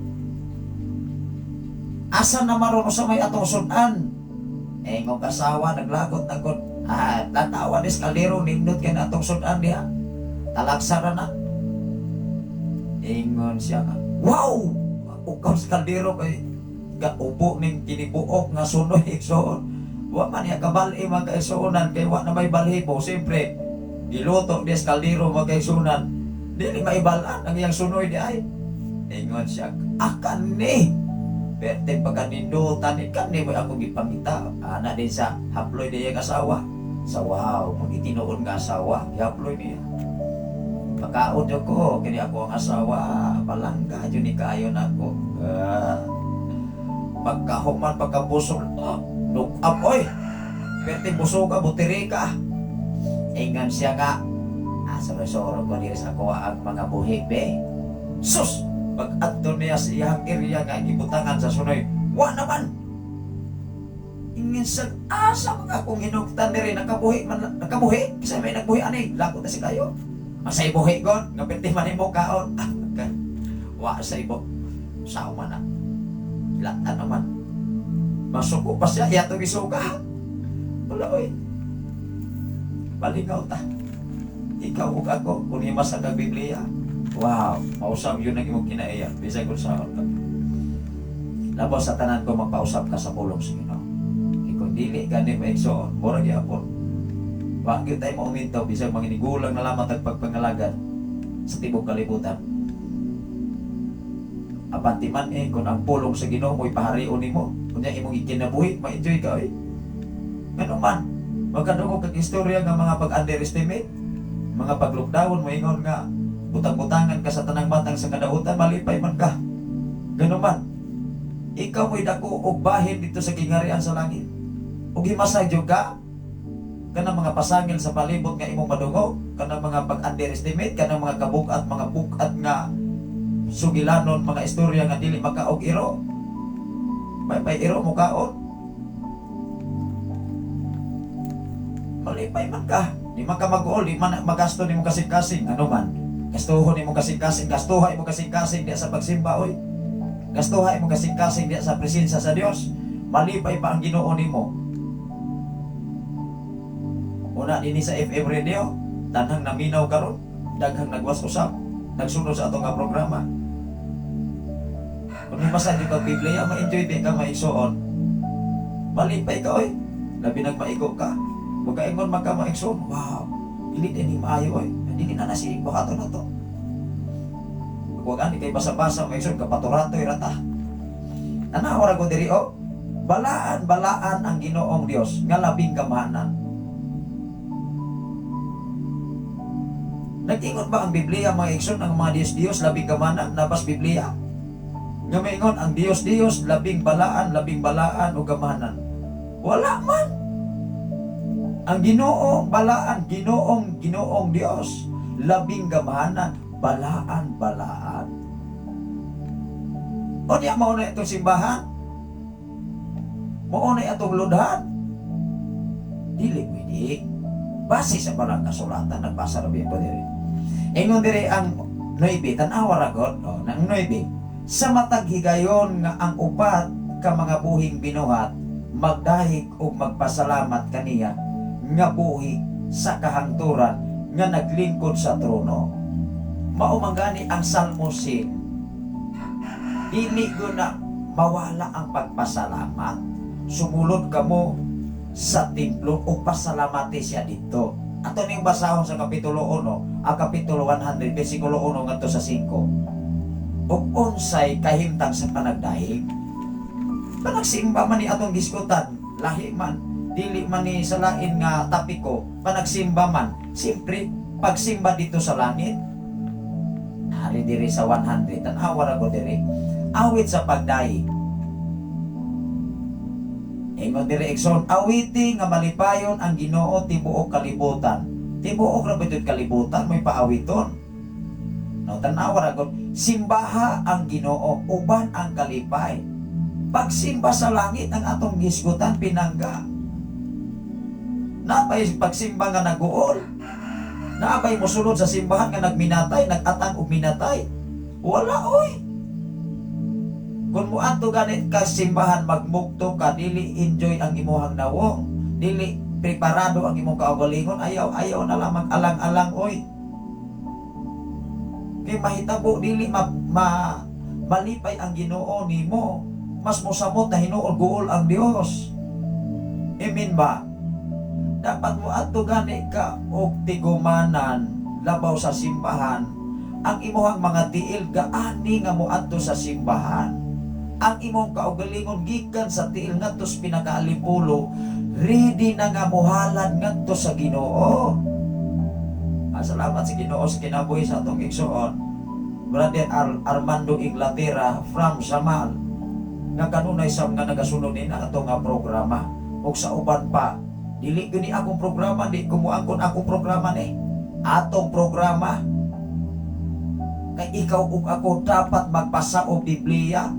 Asa na maroon sa may atong sunan? Ingon kasawa, naglagot na kon. Tatawa ni Escalero, nindot kay na atong sunan niya. Talagsara na. Ingon siya nga, wow! Ukaw Escalero kay upo ning kinibuok nga sunoy igsoon. Wa man niya kabali magkaisunan kay wa na may balhibo. Siyempre, iluto di Escalero magkaisunan. Dili maibalaan ang iyang sunoy di ay. Ingon siya, akan ni. Berte pagkanindutan ni kan ni mo ako gipamita. Ana din sa haploy di iyang asawa. Sa wow, magitinoon nga asawa. Haploy niya. Pagkaon ko, kini ako ang asawa. Palangga, yun ni kaayon ako. Pagkahuman, pagkabusog. Look up, oy! Perti busog ka, butiri ka. Ingan siya nga. Soro-soro ko diri sa ako ang mga buhi, be. Sus! Pag-adto niya sa iyang area nga gibutangan sa sunoy. Wa naman! Ingin sa asa mga akong hinugtan diri. Nakabuhi man, nakabuhi? Kasi may nagbuhi anay. Lagot na si kayo. Masay buhi gon. Nga perti man mo kaon. Wa sa ibo. Sao man na. Lata naman. Masuko pa siya, yato gisuga. Wala oy. Balingaw ta. Ikaw ug ako, kung himas ang Biblia. Wow, mausap yun ang imong kinaiya. Bisay kung saan ka. Labos sa tanan ko magpausap ka sa pulong sa Ginoo. Kung dili gani maigsoon, mura gyapon. Wa gyud tay maumintaw bisag manginigulang na lamang tagpagpangalagan sa tibok kalibutan. Apanti man kung ang pulong sa Ginoo mo'y paharion nimo. Kunya imong ikinabuhi, ma-enjoy ka eh. Ano man, magkadungo kag istorya nga mga pag-underestimate, mga pag-lockdown, maingon nga, butang-butangan ka sa tanang batang sa kadautan, malipay man ka. Ganun man, ikaw mo'y dako og bahin dito sa kingarian sa langit. Og himasay jud ka, kanang mga pasangil sa palibot nga imong madungo, kanang mga pag-underestimate, kanang mga kabukat, mga bukat nga sugilanon, mga istorya nga dili makaog iro. May iro mo kaon. Malipay man ka. Di man ka mag-uol, di man magasto ni mo kasing-kasing. Ano man. Gastuhon mo kasing-kasing, gastuhay mo kasing-kasing diya sa pagsimba, oy. Gastuhay mo kasing-kasing diya sa presensya sa Dios. Malipay pa ang Ginoo nimo. Una dinhi sa FM radio, tanang naminaw karon, daghang nagwas-usap, nagsunod sa atong nga programa. Kung mabasa di pag Biblia, ma-enjoy din ka maigsoon. Malipay ka, oy. Labi nagmaigo ka. Huwag ka ingon magka-maigsoon. Wow, hindi din maayo, oy. Hindi na nasilig ba ka na to. Huwag ani kay basa-basa maigsoon, kapaturato irata. Nanawara ko diri, oh. Balaan ang Ginoong Dios nga labing kamahanan. Nag-ingon ba ang Biblia mga igsoon ang mga Diyos labing kamahanan nabas Biblia? Nga maingon ang Diyos labing balaan o kamahanan. Wala man. Ang Ginoo balaan, Ginoong Dios labing kamahanan, balaan. O niya mauna itong simbahan? Mauna itong ludhan? Dili pwede. Base sa parang kasulatan, nagbasa na biya ko diri. Ingon diri ang 9, tanawa ragot, ng 9. Sa matag higayon nga ang upat ka mga buhing binuhat, magdahig o magpasalamat kaniya, nga buhi sa kahangturan, nga naglingkod sa trono. Maumangani ang salmosin, dili ko na mawala ang pagpasalamat. Sumulod ka mo sa templo o pasalamati siya dito. Ato ning basahon sa kapitulo 1, ang kapitulo 100, versikulo 1 ngadto sa 5. Ug unsay kahimtang sa panagdahig? Panagsimba man ni atong giskutan, lahi man, dili man ni sa lain nga tapiko, panagsimba man, siyempre pagsimba dito sa langit. Hari diri sa 100, tanawa ra ko diri. Awit sa pagdahig. Ingon diri Ekson, awiti nga malipayon ang Ginoo tibuok kalibutan. Tibuok ra bitud kalibutan may paawiton. No, tanawa ra gud, simbaha ang Ginoo uban ang kalipay. Pagsimba sa langit ang atong gisgutan pinangga. Napay pagsimba nga naguol. Napay mosulod sa simbahan nga nagminatay, nagatang og minatay. Wala oy. Kung mo ato ganit ka simbahan magmukto ka, dili enjoy ang imuhang nawong, dili preparado ang imong kaugalingon, ayaw na lang mag-alang-alang oy. Kay mahitabo dili malipay ang Ginoo nimo, mas mosamot na hinuol guol ang Dios. Amen ba? Dapat mo ato ganit ka og tigumanan labaw sa simbahan, ang imuhang mga tiil gaani nga mo ato sa simbahan. Ang imong kaugalingon gikan sa tiil ngadto sa pinakaalipulo, ready na nga muhalad ngadto sa Ginoo. Salamat sa Ginoo sa kinabuhi sa atong igsoon, Brother Armando Inglaterra from Samal, nga kanunay sa nga nagasunod ni na atong nga programa. Ug sa uban pa, dili gani akong programa, di kumuangkon akong programa ni atong programa. Kay ikaw ug ako dapat magbasa og Biblia.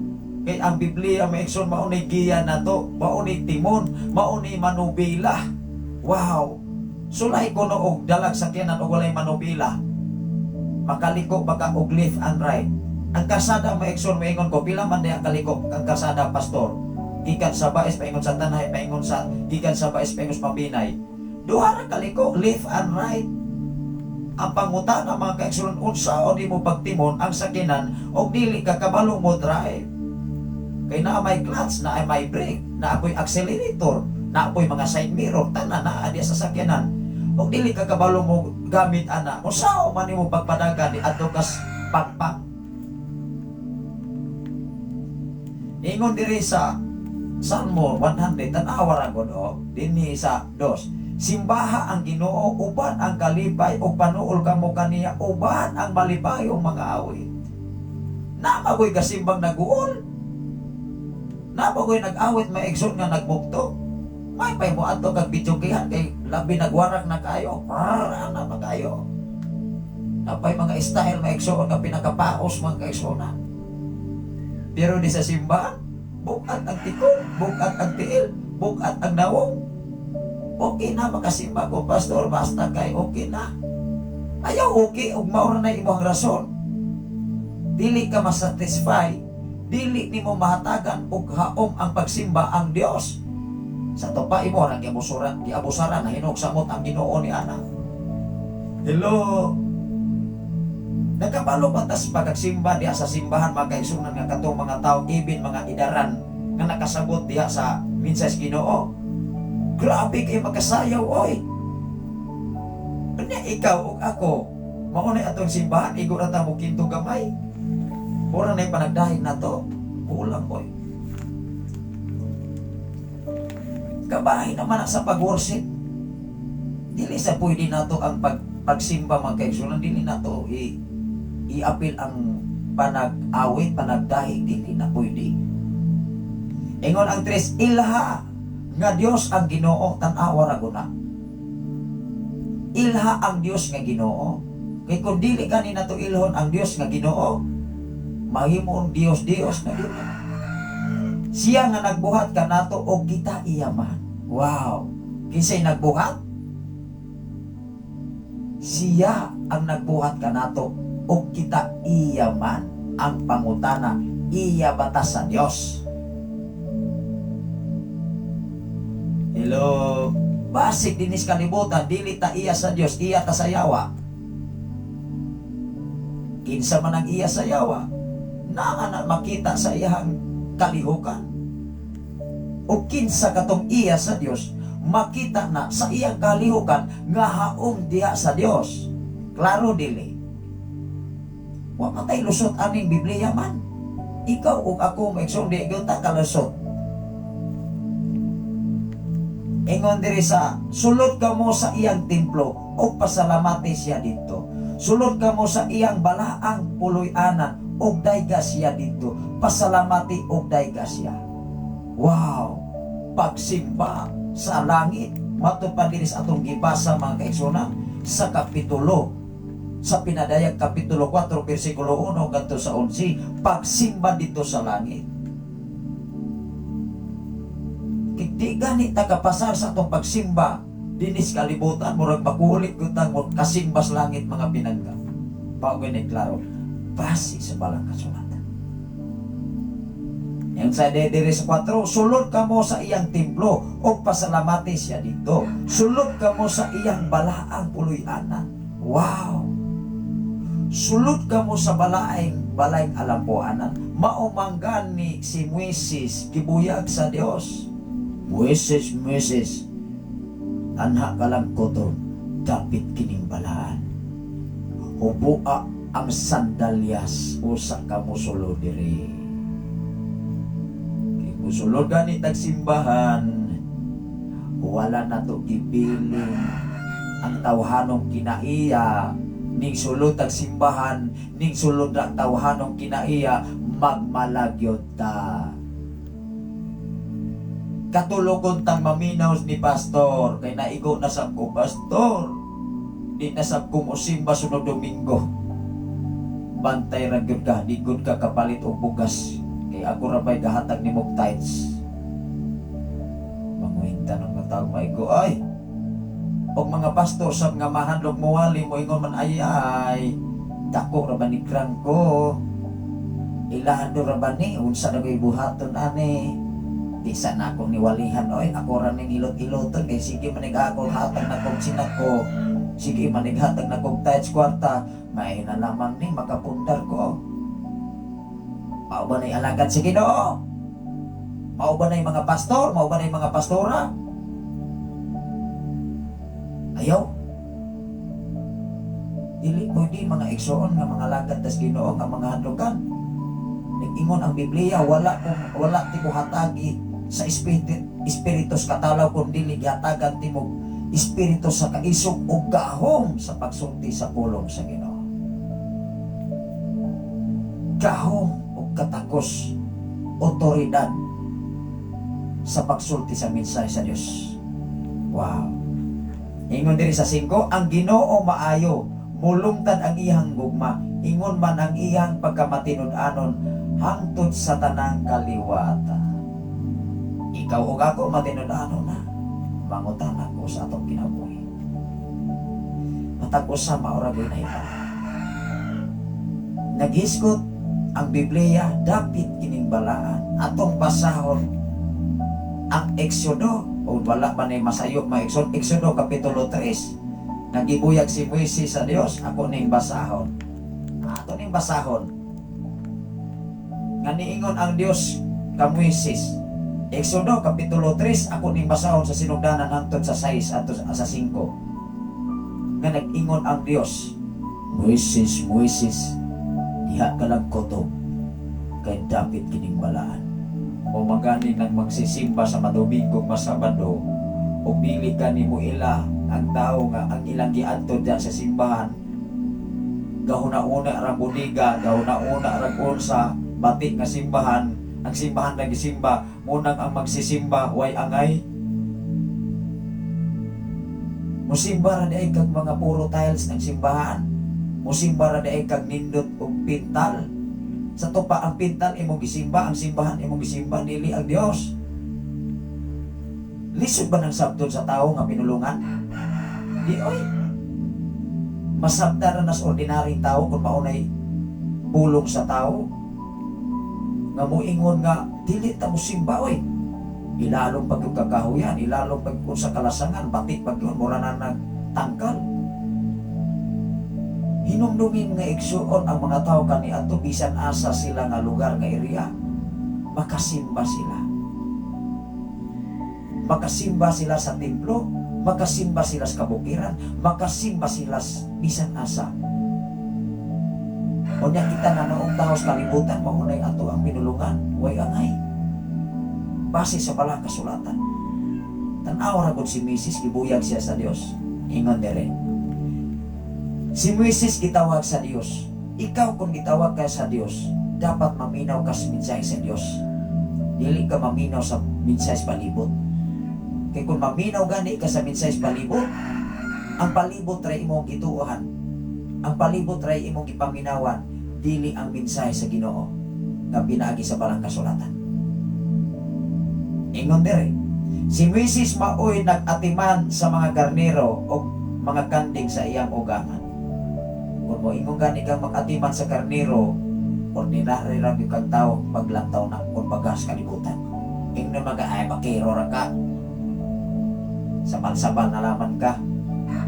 Kay ang Biblia maigsoon maunay giya na to, maunay timon, maunay manubila. Wow! Sulay ko no og dalag sakyanan og walay manubila. Makaliko baka og left and right. Ang kasada maigsoon maingon ko pila man diha kaliko ang kasada pastor. Gikan sa Baes paingon sa Tanay, paingon sa gikan sa Baes paingon sa Mabinay. Duha ra kaliko left and right. Ang pangutana mga kaigsoon unsa o di mo pagtimon ang sakyanan og dili ka kabalo mo drive. Kay na may clutch, na may brake, na ako'y accelerator, na ako'y mga side mirror, tanan na adiya sa sakyanan. O dili ka kabalo mo gamit ana, o sao man mo pagpadagan ni adto kas pagpag. Ingon diri sa Salmo 100, tanawa ra gud dinhi sa 2. Simbaha ang Ginoo uban ang kalipay o panuol kamo kaniya uban ang malipayong mga awit. Na magoy kasimbang naguol. Napagoy nag-awit may exon nga nagbukto. May pay mo ato kag bityokihan kay labi nagwarak na kayo. Na pa kayo. Napay mga style may exon nga pinakapaos mga kaigsonan. Pero di sa simbahan, bukat ang tikong, bukat ang tiil, bukat ang nawong. Okay na makasimba ko pastor, basta kay okay na. Ayaw okay ug mao na imong rason. Dili ka masatisfy, dili nimo mahatagan og haom ang pagsimba ang Dios. Sa to pa imo ra giabusaran na hinugsamot ang Ginoo ni ana. Hello. Nagkabalo ba tas pagsimba diha sa simbahan magkaigsunan nga katong mga tao ibin mga idaran nga nakasabot diha sa minsay Ginoo? Grabe kay makasayaw oy. Kanya ikaw ug ako mao na atong simbahan igo ra ta mo kinto gamay. Ora na panagdahin na to. Kulang oy. Kabahay naman sa pag-worship. Dili sa pwede nato ang pagsimba mga kaigsunan, dili nato i-apil ang panag-awit, panagdahi, dili na pwede. Ingon ang tres, ilha nga Dios ang Ginoo, tan-awa ra guna. Ilha ang Dios nga Ginoo. Kay kung dili kani nato ilhon ang Dios nga Ginoo, mahimong Dios na Ginoo. Siya nga nagbuhat ka nato og kita iyaman. Wow. Kinsay nagbuhat? Siya ang nagbuhat ka nato og kita iyaman. Ang pangutana, iya batas sa Dios. Hello. Basig dinis kalibutan, dili ta iya sa Dios, iya ta sa yawa. Kinsa man ang iya sa yawa, naa na makita sa iyang kalihukan. O kinsa katong iya sa Dios, makita na sa iyang kalihukan nga haom diha sa Dios. Klaro dili. Wa matay lusot aning Biblia man. Ikaw ug ako maigsoon di gyud ta kalusot. Ingon diri sa sulod ka mo sa iyang templo o pasalamati siya dito. Sulod ka mo sa iyang balaang puloy-anan og dayga siya dito. Pasalamati og dayga siya. Wow! Pagsimba sa langit. Matupad diri sa atong gibasa mga kaigsunan sa kapitulo sa Pinadayag kapitulo 4 bersikulo 1 kadto sa 11. Pagsimba dito sa langit. Di gani tagapasar sa atong pagsimba dinis kalibutan murag makulit gutang mo kasimba sa langit mga pinangga. Bago ni klaro base sa balang kasulatan. Yang sa diri sa 4, sulod ka mo sa iyang templo o pasalamati siya dito. Sulod ka mo sa iyang balaang puloy-anan. Wow! Sulod ka mo sa balayng alampuanan. Maumanggan ni si Moises gibuyag sa Dios. Moises, anha ka lang ko to, dapit kining balaan. Hubua ang sandalyas, usa ka musulod diri. Kay musulod gani tagsimbahan, wala na to gipiling ang tawhanong kinaiya, ning sulod tagsimbahan, ning sulod ang tawhanong kinaiya, magmalagyod ta. Katulokon tang maminaw ni pastor kay naigo na sab ko pastor di na sab ko mosimba sunod Domingo. Bantay ra gyud ka, di gyud ka kapalit og bugas kay ako ra bay gahatag nimo tithes. Manguhinta ng mga tao maigo ay og mga pastor sab nga mahandog muwali mo ingon man ay dako ra ba ni krang ko ilahan do ra ba ni unsa na gay buhaton ani. Di sana akong niwalihan oy, ako ra ning ilot-iloton kay sige manig ako hatag na kog sinako. Sige manighatag na kog tithes kwarta, may na lamang ni makapundar ko. Mao ba nay alagad sa Ginoo? Mao ba nay mga pastor? Mao ba nay mga pastora? Ayaw. Dili pwede mga igsoon nga mga lagad tas Ginoo nga mga hadlogan. Ingon ang Biblia wala ti ko hatagi sa espiritus katalaw kun dili gihatagan timog espiritu sa kaisog ug gahom sa pagsulti sa pulong sa Ginoo. Gahom ug katakos, otoridad sa pagsulti sa mensahe sa Dios. Wow. Ingon diri sa 5, ang Ginoo maayo, mulungtad ang iyang gugma, ingon man ang iyang pagkamatinud-anon hangtod sa tanang kaliwata. Ikaw o ako matinud-anon na, mangutan ako sa atong kinabuhi. matag usa maura ginay pa. Naghisgot ang Biblia dapit kining balaan atong basahon ang Exodo o wala ba na masayo Exodo kapitulo 3. Nagibuyag si Moises sa Dios, ako ning basahon. Ato ning basahon. Nga niingon ang Dios ka Moises. Exodo kapitulo 3, ako ning basahon sa sinugdanan hangtod sa 6 ato sa 5. Nga nag-ingon ang Dios, Moises, Moises, diha ka lang koto kay dapit kining balaan. O magani nang magsisimba sa madumingog masabado, o pili ka nimo ila ang tao nga ang ilang giadto diyan sa simbahan. Gahuna-una ra buniga, gahuna-una ra sa batik nga simbahan, ang simbahan na gisimba, munang ang magsisimba way angay. Musimba ra di kag mga puro tiles ng simbahan. Musimba ra di kag nindot og pintal. Sa tupa ang pintal imong gisimba, ang simbahan imong gisimba, dili ang Dios. Lisod ba ng sabton sa tao nga pinulungan? Di oy. Masabta ra nas ordinaryong tao kung maunay pulong sa tao. Nga moingon nga dili ta mo simba oy. Ilalong pag yung kakahuyan, ilalong pag kung sa kalasangan, batik pag yun, mura na nagtangkal. Hinumdumin nga igsuon ang mga tao kani ato bisan asa sila nga lugar nga area, makasimba sila. Makasimba sila sa templo, makasimba sila sa kabukiran, makasimba sila bisan asa. Unya kita na noong taos kalibutan, mahunay ato ang pinulungan, way angay. Base sa palang kasulatan. Tanaw ra gud si Mrs. gibuyag siya sa Dios. Ingon dire. Si Moises gitawag sa Dios. Ikaw kung gitawag ka sa Dios, dapat maminaw ka sa mensahe sa Dios. Dili ka maminaw sa mensahe sa palibot. Kaya kung maminaw gani ka sa mensahe sa palibot, ang palibot ray imong gituohan. Ang palibot ray imong gipaminawan, dili ang mensahe sa Ginoo nga pinaagi sa palang kasulatan. Ingon dire. Si Moises maoy nag-atiman sa mga karnero o mga kanding sa iyang ugangan. Kung mo ingon gani kang mag-atiman sa karnero, ordinary lang yung kang tao maglantaw na kung bagas kalibutan. Ingno mga ay makiro ra ka. Sabal-sabal na laman ka.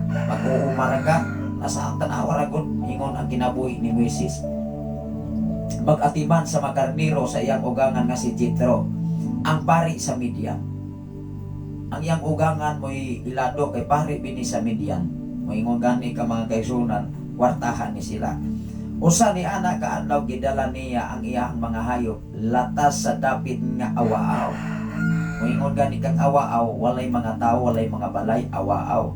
Mag-uumara ka. Nasa ang tanawa ra gud ingon ang kinabuhi ni Moises. Mag-atiman sa mga karnero sa iyang ugangan nga si Jethro, ang pari sa Midian. Ang iyang ugangan mo'y ilado kay pari bini sa Midian. Moingon gani ka mga kaisunan, kwartahan ni sila. Usa ni ana kaadlaw gidala niya ang iyang mga hayop latas sa dapit nga awaaw. Moingon gani kang awaaw, walay mga tao, walay mga balay, awaaw.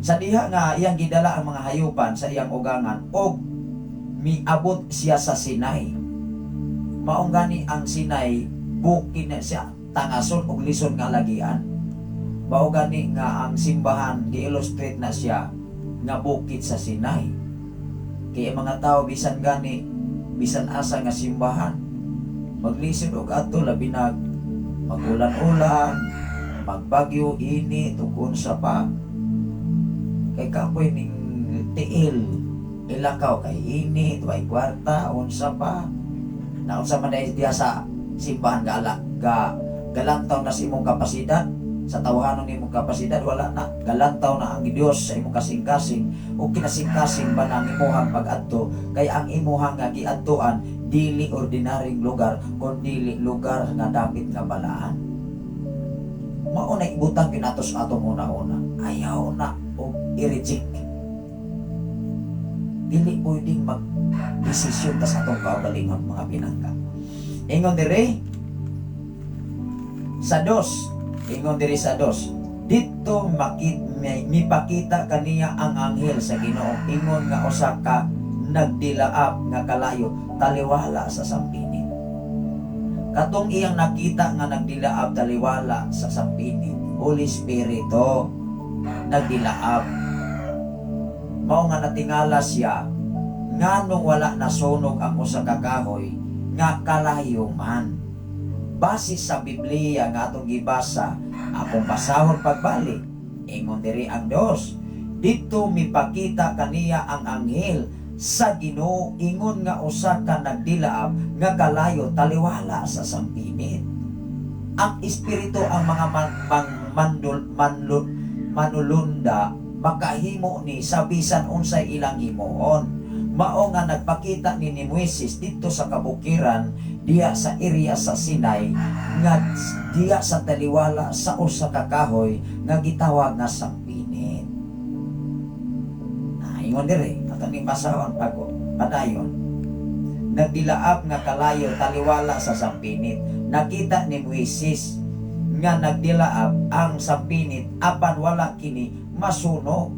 Sa diha nga iyang gidala ang mga hayupan sa iyang ugangan og miabot siya sa Sinai. Maong gani ang Sinai, bukin na siya tangason og lison nga lagian. Mao gani nga ang simbahan gi-illustrate na siya nga bukid sa Sinai. Kaya mga tao bisan gani, bisan asa nga simbahan, maglisod og ato labi na magulan-ulan, magbagyo, init, ug unsa pa. Kay kapoy ning tiil, ilakaw kay init, way kwarta, unsa pa. Naunsa man dahil diya sa simbahan galantaw na sa imong kapasidad. Sa tawahanon ni imong kapasidad, wala na. Galantaw na ang Dios sa imong kasing-kasing o kinasing-kasing ba na ang imuhang pag-adto. Kaya ang imuhang nga giadtoan, dili ordinaryong lugar, kundi lugar nga dapit nga balaan. Mauna ibutang pinatos atong una-una. Ayaw na o i-reject. Dili pwedeng mag-desisyon ta sa atong kaugalingon mga pinangga. Ingon dire sa dos. Ingon diri sa dos, dito mipakita kaniya ang anghel sa Ginoo. Ingon nga usa ka nagdilaap nga kalayo taliwala sa sampinin. Katong iyang nakita nga nagdilaap taliwala sa sampinin, Holy Spirito nagdilaap. Mao nga natingala siya nganong wala nasunog ang usa ka kahoy nga kalayo man. Base sa Biblia nga atong gibasa, akong basahon pagbalik, ingon diri ang Dios, Dito mipakita kaniya ang anghel sa Ginoo, ingon nga usa ka nagdilaab nga kalayo taliwala sa sampinit. Ang espiritu ang mga manulunda makahimo ni sa bisan unsay ilang himuon. Mao nga nagpakita ni Moises dito sa kabukiran diya sa area sa Sinai nga diya sa taliwala sa usa ka kahoy nga gitawag nga sampinit. Ingon dire ato ning basahon padayon. Nagdilaab nga kalayo taliwala sa sampinit. Nakita ni Moises nga nagdilaab ang sampinit apan wala kini masunog.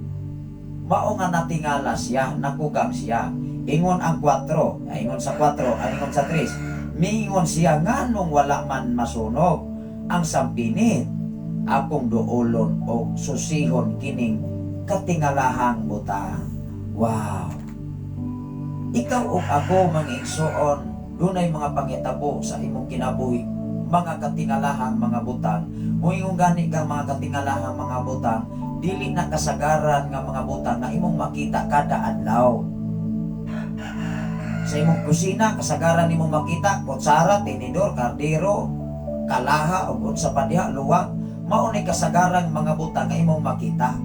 Mao nga natingala siya, nakugang siya. Ingon ang 4, ingon sa 4, ingon sa 3. Miingon siya nganong wala man masunog ang sampinit. Akong duolon o susihon kining katingalahang butang. Wow! Ikaw o ako mga igsoon, dunay mga panghitabo sa imong kinabuhi, mga katingalahang mga butang. Muingon gani kang mga katingalahang mga butang, dili na kasagaran nga mga butang na imong makita kada adlaw. Sa imong kusina, kasagaran imong makita kutsara, tinidor, kardero, kalaha ug unsa pa diha luwag. Mao nay kasagaran mga butang nga imong makita.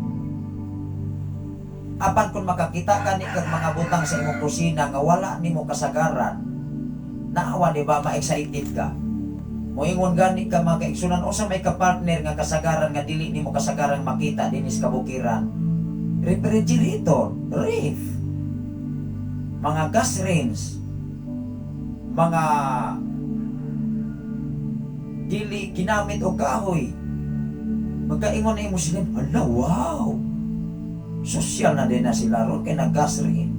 Apan kung makakita ka ni kag mga butang sa imong kusina nga wala nimo kasagaran, naawa di ba ma-excited ka? Moingon gani ka mga kaigsunan o sa may kapartner nga kasagaran nga dili nimo kasagaran makita dinis kabukiran. Refrigerator, ref, mga gas range, mga dili ginamit o kahoy. Magkaingon na imo sila, ala wow! Social na din na sila ron kay nag-gas rin.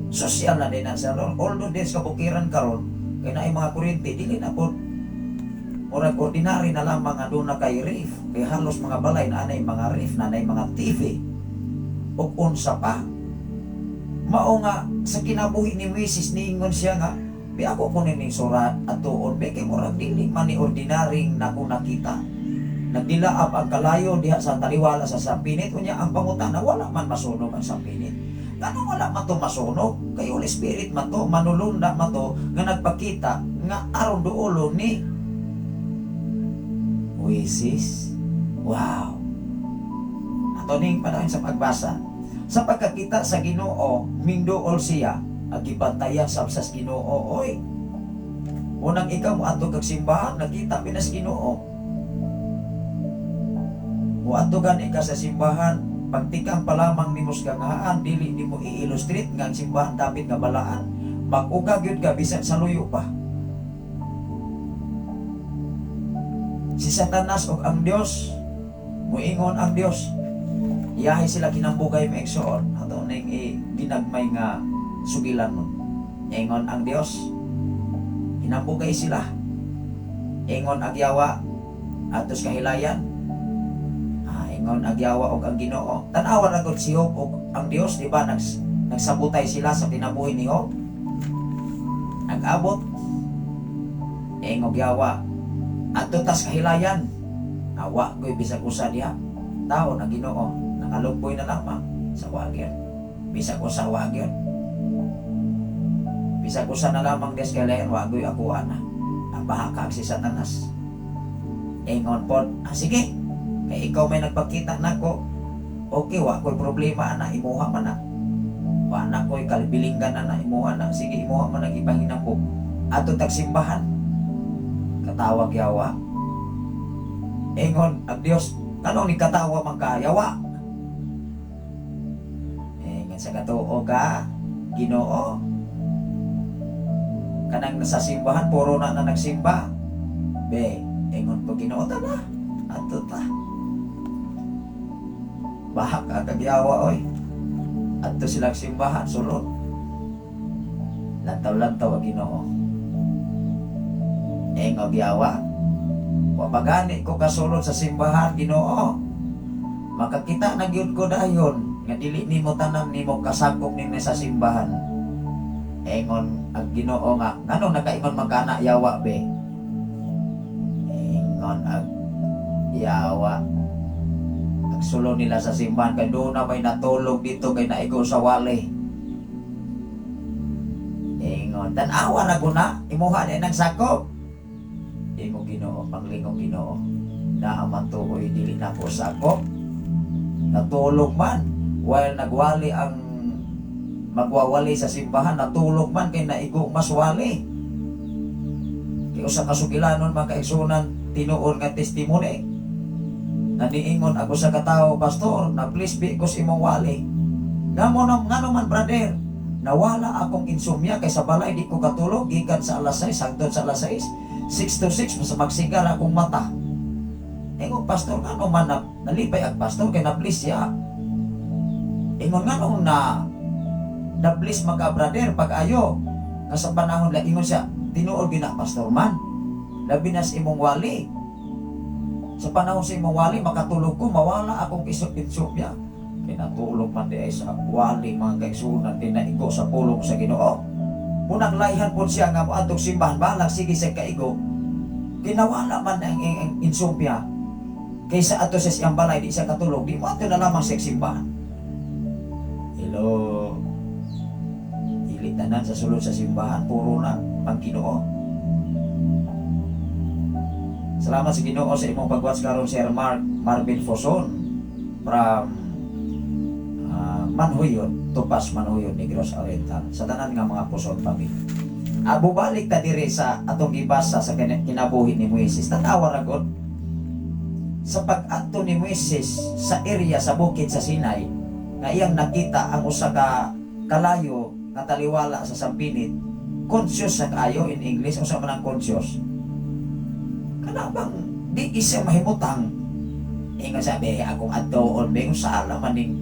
Social na din na sila ron. Although din sa kabukiran karon kay na mga kuryente dili na po murag ordinary na lang mga doon na kay reef. Kaya halos mga balay na anay mga reef, na anay mga TV. O unsa pa. Mao nga, sa kinabuhi ni Moises, niingon siya nga, bi ako kunin ning surat at tuon, bi kay murag dili man ni ordinaryong na kung nakita. Nagdilaab ang kalayo diha sa taliwala sa sampinit. Unya ang pangutana, wala man masunog ang sampinit. Ganun wala man to masunog? Kay Holy Spirit man to, manulunda man to, nga nagpakita, nga aron duolo ni Moises. Wow! Ato ning panahon sa pagbasa. Sa pagkakita sa Ginoo, mingduol siya, agibantaya sa Ginoo. Oy! Unang ikaw mo ato kag simbahan, nakita pinas Ginoo. Mo ato gani ka sa simbahan, pagtikang pa lamang nimo sa gangaan, dili nimo i-illustrate nga ang simbahan dapat nga balaan. Mag-ugag yun ka bisan sa luyo pa. Si Satanas o ang Dios, muingon ang Dios, iyahay sila kinambugay mo eksoon, ato ning ginagmay nga sugilan mo. Ingon ang Dios, kinambugay sila. Ingon ang Yawa, atos kahilayan. Ingon ang Yawa o ang Ginoo. Tanawa na gud si Job o ang Dios, di ba? Nagsabutay sila sa kinabuhi ni Job. Nag-abot. Ingon Yawa, ato tas kahilayan, awa ko'y bisag usa diha. Tao na Ginoo, nangalupoy na lamang sa wagyan. Bisag usa wagyan. Bisag usa na lamang des kahilayan, wagoy ako ana. Nabahakag si Satanas. Ingon pod, sige, kay ikaw may nagpakita nako. Okay, wa ko'y problema ana, imuha man na. Wa na ko'y kalbilinggan ana, imuha na. Sige, imuha man ang ibahinang ko. Ato tagsimbahan. Katawag Yawa. Ingon ang Dios, kanong ni katawa man ka Yawa? Ingon sa katuo ka, Ginoo. Kanang nasa simbahan, puro na nagsimba. Be, ingon po Ginoo ta na. Ato ta. Bahak ka kag Yawa oy. Ato silang simbahan, sulod. Lantaw-lantaw ang Ginoo. Engog Yawa, wapagani ko kasulod sa simbahan Ginoo. Makakita na gyud ko dayon nga dili nimo tanan nimo kasagkog nimo sa simbahan. Engon ang Ginoo nga, ngano nakaingon magkana Yawa be? Engon ang Yawa, pagsulo nila sa simbahan kay doon na may natulog dito kay naigo sa wali. Ingon, tanawa na ko na, imuha na ng sakop. Ingo Ginoo, panglingong Ginoo, na aman tuoy dili na ko sakop. Natulog man, while nagwali ang magwawali sa simbahan, natulog man kay naigo maswali. Kay usa ka sugilanon mga kaigsunan, tinuod nga testimony. Naniingon ako sa katawo, pastor, na please be ko sa imong wali. Nga naman brother, nawala akong insomnia kay sa balay di ko katulog, gikan sa alas 6 hangtod sa alas 6, 6 to 6 basta magsigar akong mata. Ingon pastor, nga naman nalipay ang pastor kay na please ya. Ingon nga nung na please mga brother pag ayo sa panahon la ingon siya, tinuod gina pastor man. Labi na sa imong wali. Sa panahon sa imong wali, makatulog ko, mawala akong insomnia. Kinatulog man di ay sa wali mga kaigsunan, tinaigo sa pulong sa Ginoo. Munang layhan po siya nga moadtog simbahan, balag sige sa kaigo. Kinawala man ang insomnia. Kaysa ato sa siyang balay, di siya katulog, di mo ato na lamang sa simbahan. Hello. Ilit na sa sulod sa simbahan, puro na ang Ginoo. Salamat sa Ginoo sa imong pag-watch karon, Sir Marvin Foson from Manhuyon, Tupas Manhuyon, Negros Oriental. Sa tanan nga mga Foson family. Bubalik ta diri sa atong gibasa sa kinabuhi ni Moises. Tanawa ra gud sa pag-adto ni Moises sa area sa bukid sa Sinai nga iyang nakita ang usa ka kalayo nga taliwala sa sampinit. Conscious sa kayo in English, usa man ang conscious. Kanabang di isa mahimutang ingon sabi akong adtoon beng sa alaman ning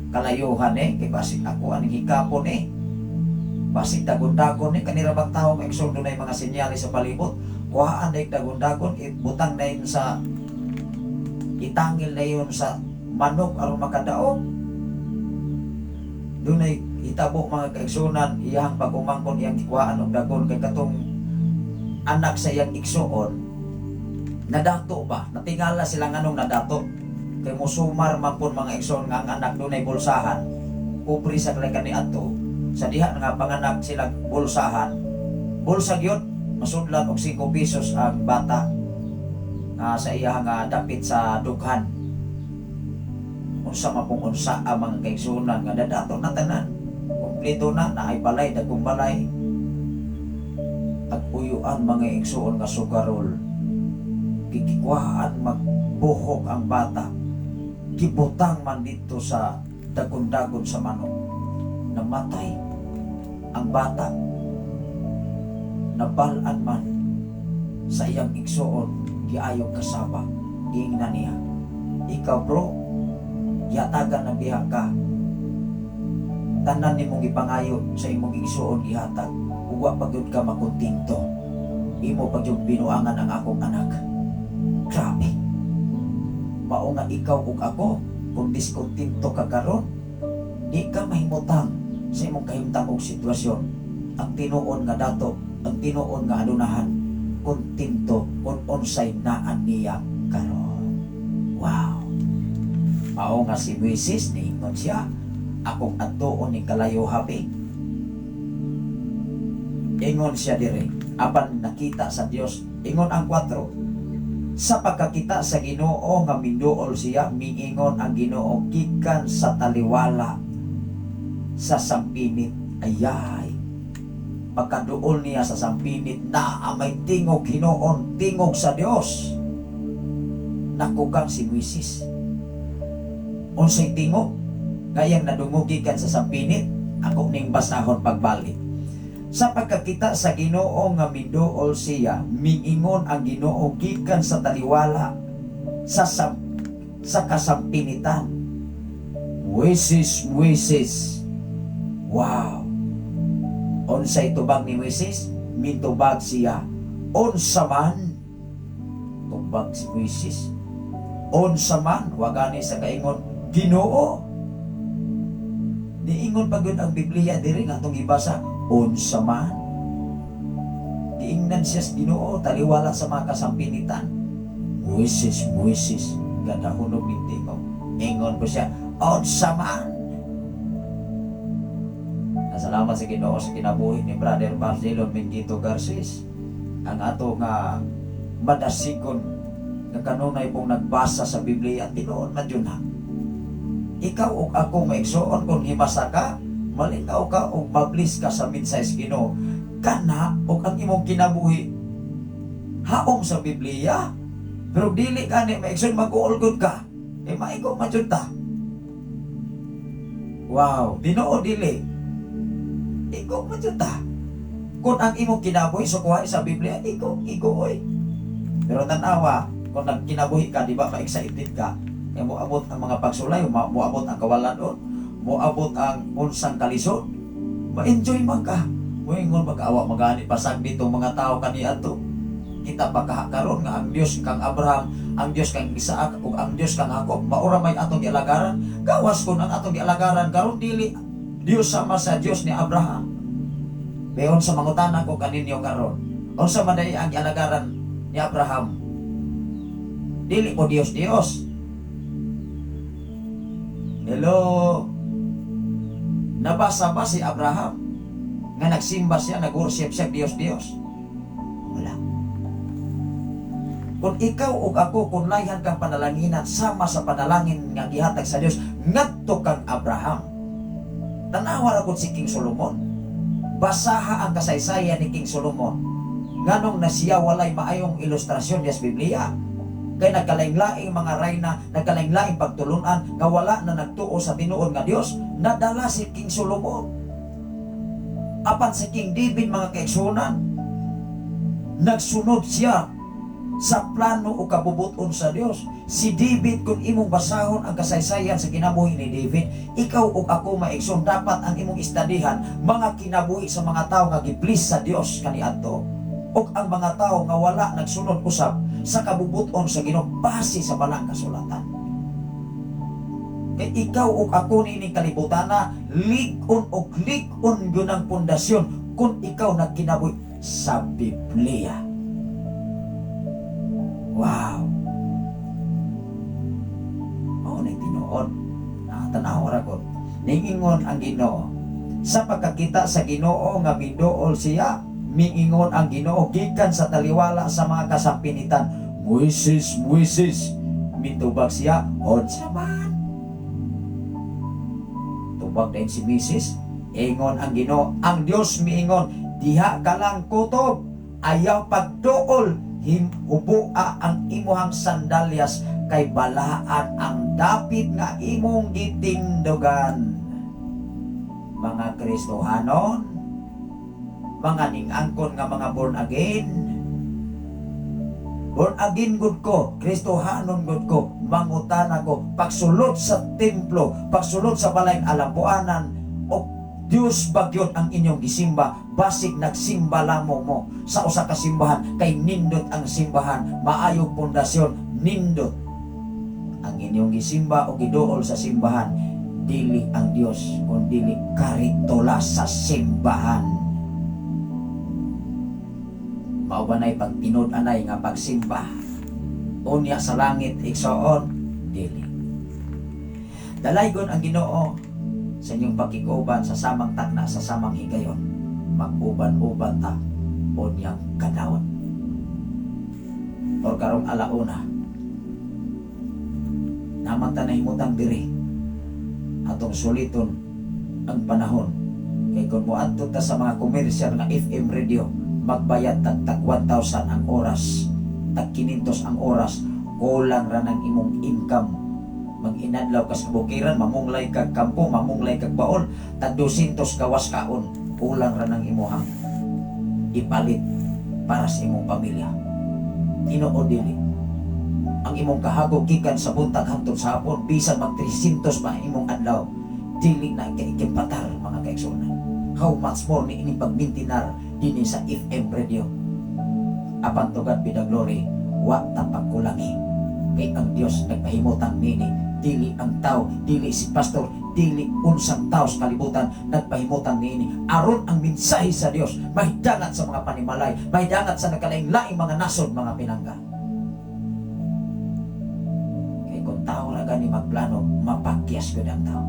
kalayuhan kay basig ako aning hikapon basig dagon-dagon kanira bang tao may igsoon dunay mga senyales sa palibot, kuhaan na dagon-dagon ibutang na yun sa itangil na yun sa manok aron makadaog. Dunay hitabo mga kaigsunan iyang pagumangkon iyang kuhaan og dagon kay katong anak sa iyang igsoon nadato ba? Natingala sila nganong nadato. Kay musumar man pun mga igsoon nga ang anak dunay bulsahan. Kupri sa kay kani adto. Sa diha nga panganak sila bulsahan. Bulsa gyud masudlan og 5 pesos ang bata. Sa iya nga dapit sa dughan. Unsa mapong unsa ang mga kaigsunan nga nadato na tanan. Kompleto na naay balay dagkong balay. Agpuyuan mga igsoon nga sugarol. Kikikuhaan magbuhok ang bata, kibutang man dito sa dagon-dagon sa manok, namatay ang bata, nabalan man sa iyang igsoon, giayog kasaba, ingna niya, ikaw bro, yatagan na biha ka, tanan ni mong ipangayo sa imong igsoon ihatag, uwa pagyud ka makuntinto, imo pagyud binuangan ang akong anak. Grabe. Mao nga ikaw ug ako kung diskontinto ka karon, di ka mahimutang sa imong kahimtang og sitwasyon. Ang tinuon nga dato, ang tinuon nga adunahan, kontinto kung unsay naan niya karon. Wow. Mao nga si Moises niingon siya, akong adtuon ning kalayo habi. Ingon siya dire, apan nakita sa Dios, ingon ang 4. Sa pagkakita sa Ginoo nga minduol siya, miingon ang Ginoo gikan sa taliwala sa sampinit. Ayay, pagkaduol niya sa sampinit na may tingog Ginoon, tingog sa Dios. Nakugang si Moises. Unsay tingog kayang nadungog gikan sa sampinit, ako ning basahon pagbalik. Sa pagkakita sa Ginoo nga minduol siya, miingon ang Ginoo gikan sa taliwala sa kasampinitan. Moises, Moises. Wow. Unsay tubag ni Moises? Mitubag siya. Unsa man tubag si Moises. Unsa man wagani sa kaingon Ginoo. Niingon pagud ang Biblia diri nga atong ibasa. Unsa man giingnan siya sa Ginoo taliwala sa mga kasampinitan. Moises, Moises, gadahunog ni tingog. Ingon ko siya, unsa man. Salamat sa Ginoo sa kinabuhi ni Brother Barcelon Mingito Garces. Ang ato nga madasigon nga kanunay pong nagbasa sa Biblia tinuod man yun ha. Ikaw ug ako maigsuon kung himasa ka, malingaw ka ug mablis ka sa mensahe sa Ginoo. Kana ug ang imong kinabuhi haom sa Biblia. Pero dili ka ni maigsuon mag-uulgod ka. Maigo man jud ta. Wow, Ginoo dili. Ikaw man jud ta. Kung ang imong kinabuhi sukuha sa Biblia, ikaw oy. Pero tanawa, kung nagkinabuhi ka, di ba, ma-excited ka, moabot ang mga pagsulay, moabot ang kawalan, moabot ang unsang kalisod, ma-enjoy man ka. Moingon mag-awa, magani pasag dito mga tao kaniadto. Kita pagkakaroon nga ang Dios kang Abraham, ang Dios kang Isaac, ug ang Dios kang Jacob, maura may atong gialagaran. Gawas kun ang atong gialagaran karon dili Dios sama sa Dios ni Abraham. Beon sa mangutana ko kaninyo karon, unsa man day ang gialagaran ni Abraham? Dili ko Dios. Hello. Nabasa ba si Abraham nga nagsimba siya, nag-worship siya Dios? Wala. Kung ikaw ug ako kung layhan kang panalanginan sama sa panalangin nga gihatag sa Dios ngadto kang Abraham. Tanawa ra kun si King Solomon. Basaha ang kasaysayan ni King Solomon. Nganong na siya walay maayong ilustrasyon sa Biblia. Kay nagkalaing-laing mga rayna, nagkalaing-laing pagtulunan, kawala na nagtuo sa tinuod nga Dios, nadala si King Solomon. Apan si King David mga kaigsunan, nagsunod siya sa plano o kabubuton sa Dios. Si David, kung imong basahon ang kasaysayan sa kinabuhi ni David, ikaw ug ako maigsoon, dapat ang imong istadihan mga kinabuhi sa mga tao nga giblis sa Dios kaniadto, ug ang mga tao nga wala nagsunod usab sa kabubuton sa Ginoo base sa balang kasulatan. Kay ikaw ug ako niining kalibutana, lig-on ug lig-on gyud ang pundasyon kung ikaw nagkinabuhi sa Biblia. Wow. Tinuod. Tanaw ra ko. Ningingon ang Ginoo. Sa pagkakita sa Ginoo nga miduol siya, miingon ang Ginoo gikan sa taliwala sa mga kasampinitan. Moises, mitubag siya, unsa man? Tubag din si Mrs. Ingon ang Ginoo, ang Dios miingon, diha ka lang kutob, ayaw pagduol, himubua ang imuhang sandalyas kay balaan ang dapit nga imong gitindugan. Mga Kristohanon, mga ningangkon nga mga born again gud ko, Kristohanon gud ko, mangutana ko, pagsulod sa templo, pagsulod sa balayng alampuanan, o Dios bagyot ang inyong gisimba, basig nagsimba lamang mo sa usa ka simbahan, kay nindot ang simbahan, maayong pundasyon, nindot ang inyong gisimba o giduol sa simbahan, dili ang Dios kundi dili karitola sa simbahan. Mao ba nay pagtinud-anay nga pagsimba unya sa langit igsoon? Dili. Dalaygon ang Ginoo sa inyong pakikuban sa samang takna sa samang higayon, mag-uban-uban ta unyang kadawat. Or karong alauna naman ta nahimutang diri atong suliton ang panahon, kay kung moadto ta sa mga komersyal nga FM radio, magbayad tag 1,000 ang oras, tag 500 ang oras, kulang ra ng imong income. Mag-inadlaw ka sa bukiran, mamunglay kag kampo, mamunglay kag baon, tag 200 kawas kaon, kulang ra ng imuhang ipalit para sa imong pamilya. Tinuod dili ang imong kahagog gikan sa buntag hangtod sa hapon, bisan mag 300 pa imong adlaw, dili na kaikimpatar mga kaigsunan. How much more ni ining pagmintinar dinhi sa FM radio. Apan to God be the glory, wa ta pagkulangi. Kay ang Dios nagpahimutang nini, dili ang tao, dili si pastor, dili unsang tao sa kalibutan nagpahimutang nini. Aron ang mensahe sa Dios mahidangat sa mga panimalay, mahidangat sa nagkalain-laing mga nasod, mga pinangga. Kay kung tao ra kani magplano mapakyas gud ang tao.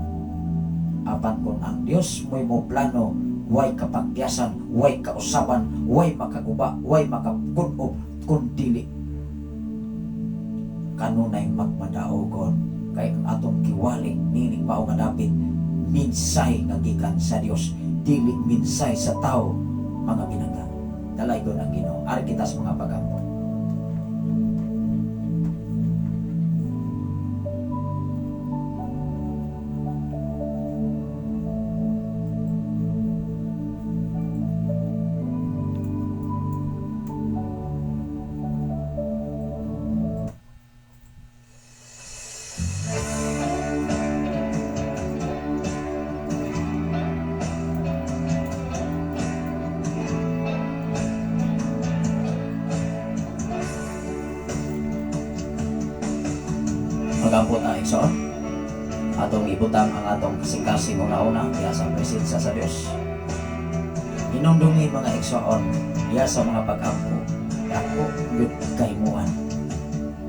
Apan kung ang Dios mo'y mo plano, way kapagyasan, way kausaban, way makaguba, way makakunob, kun dili kanunay magmadaogon kay ang atong kiwalik nining mao nga dapit minsay nga gikan sa Dios, dili minsay sa tao mga binangga. Dalay gud ang Ginoo. Ari kita sa mga pagampo. Magambot na igsoon. Atong ibutang ang atong kasing-kasing una-una diya sa presensya sa Dios. Hinumdumi mga igsoon diya sa mga pag-ampo. Ako gud kahimuan.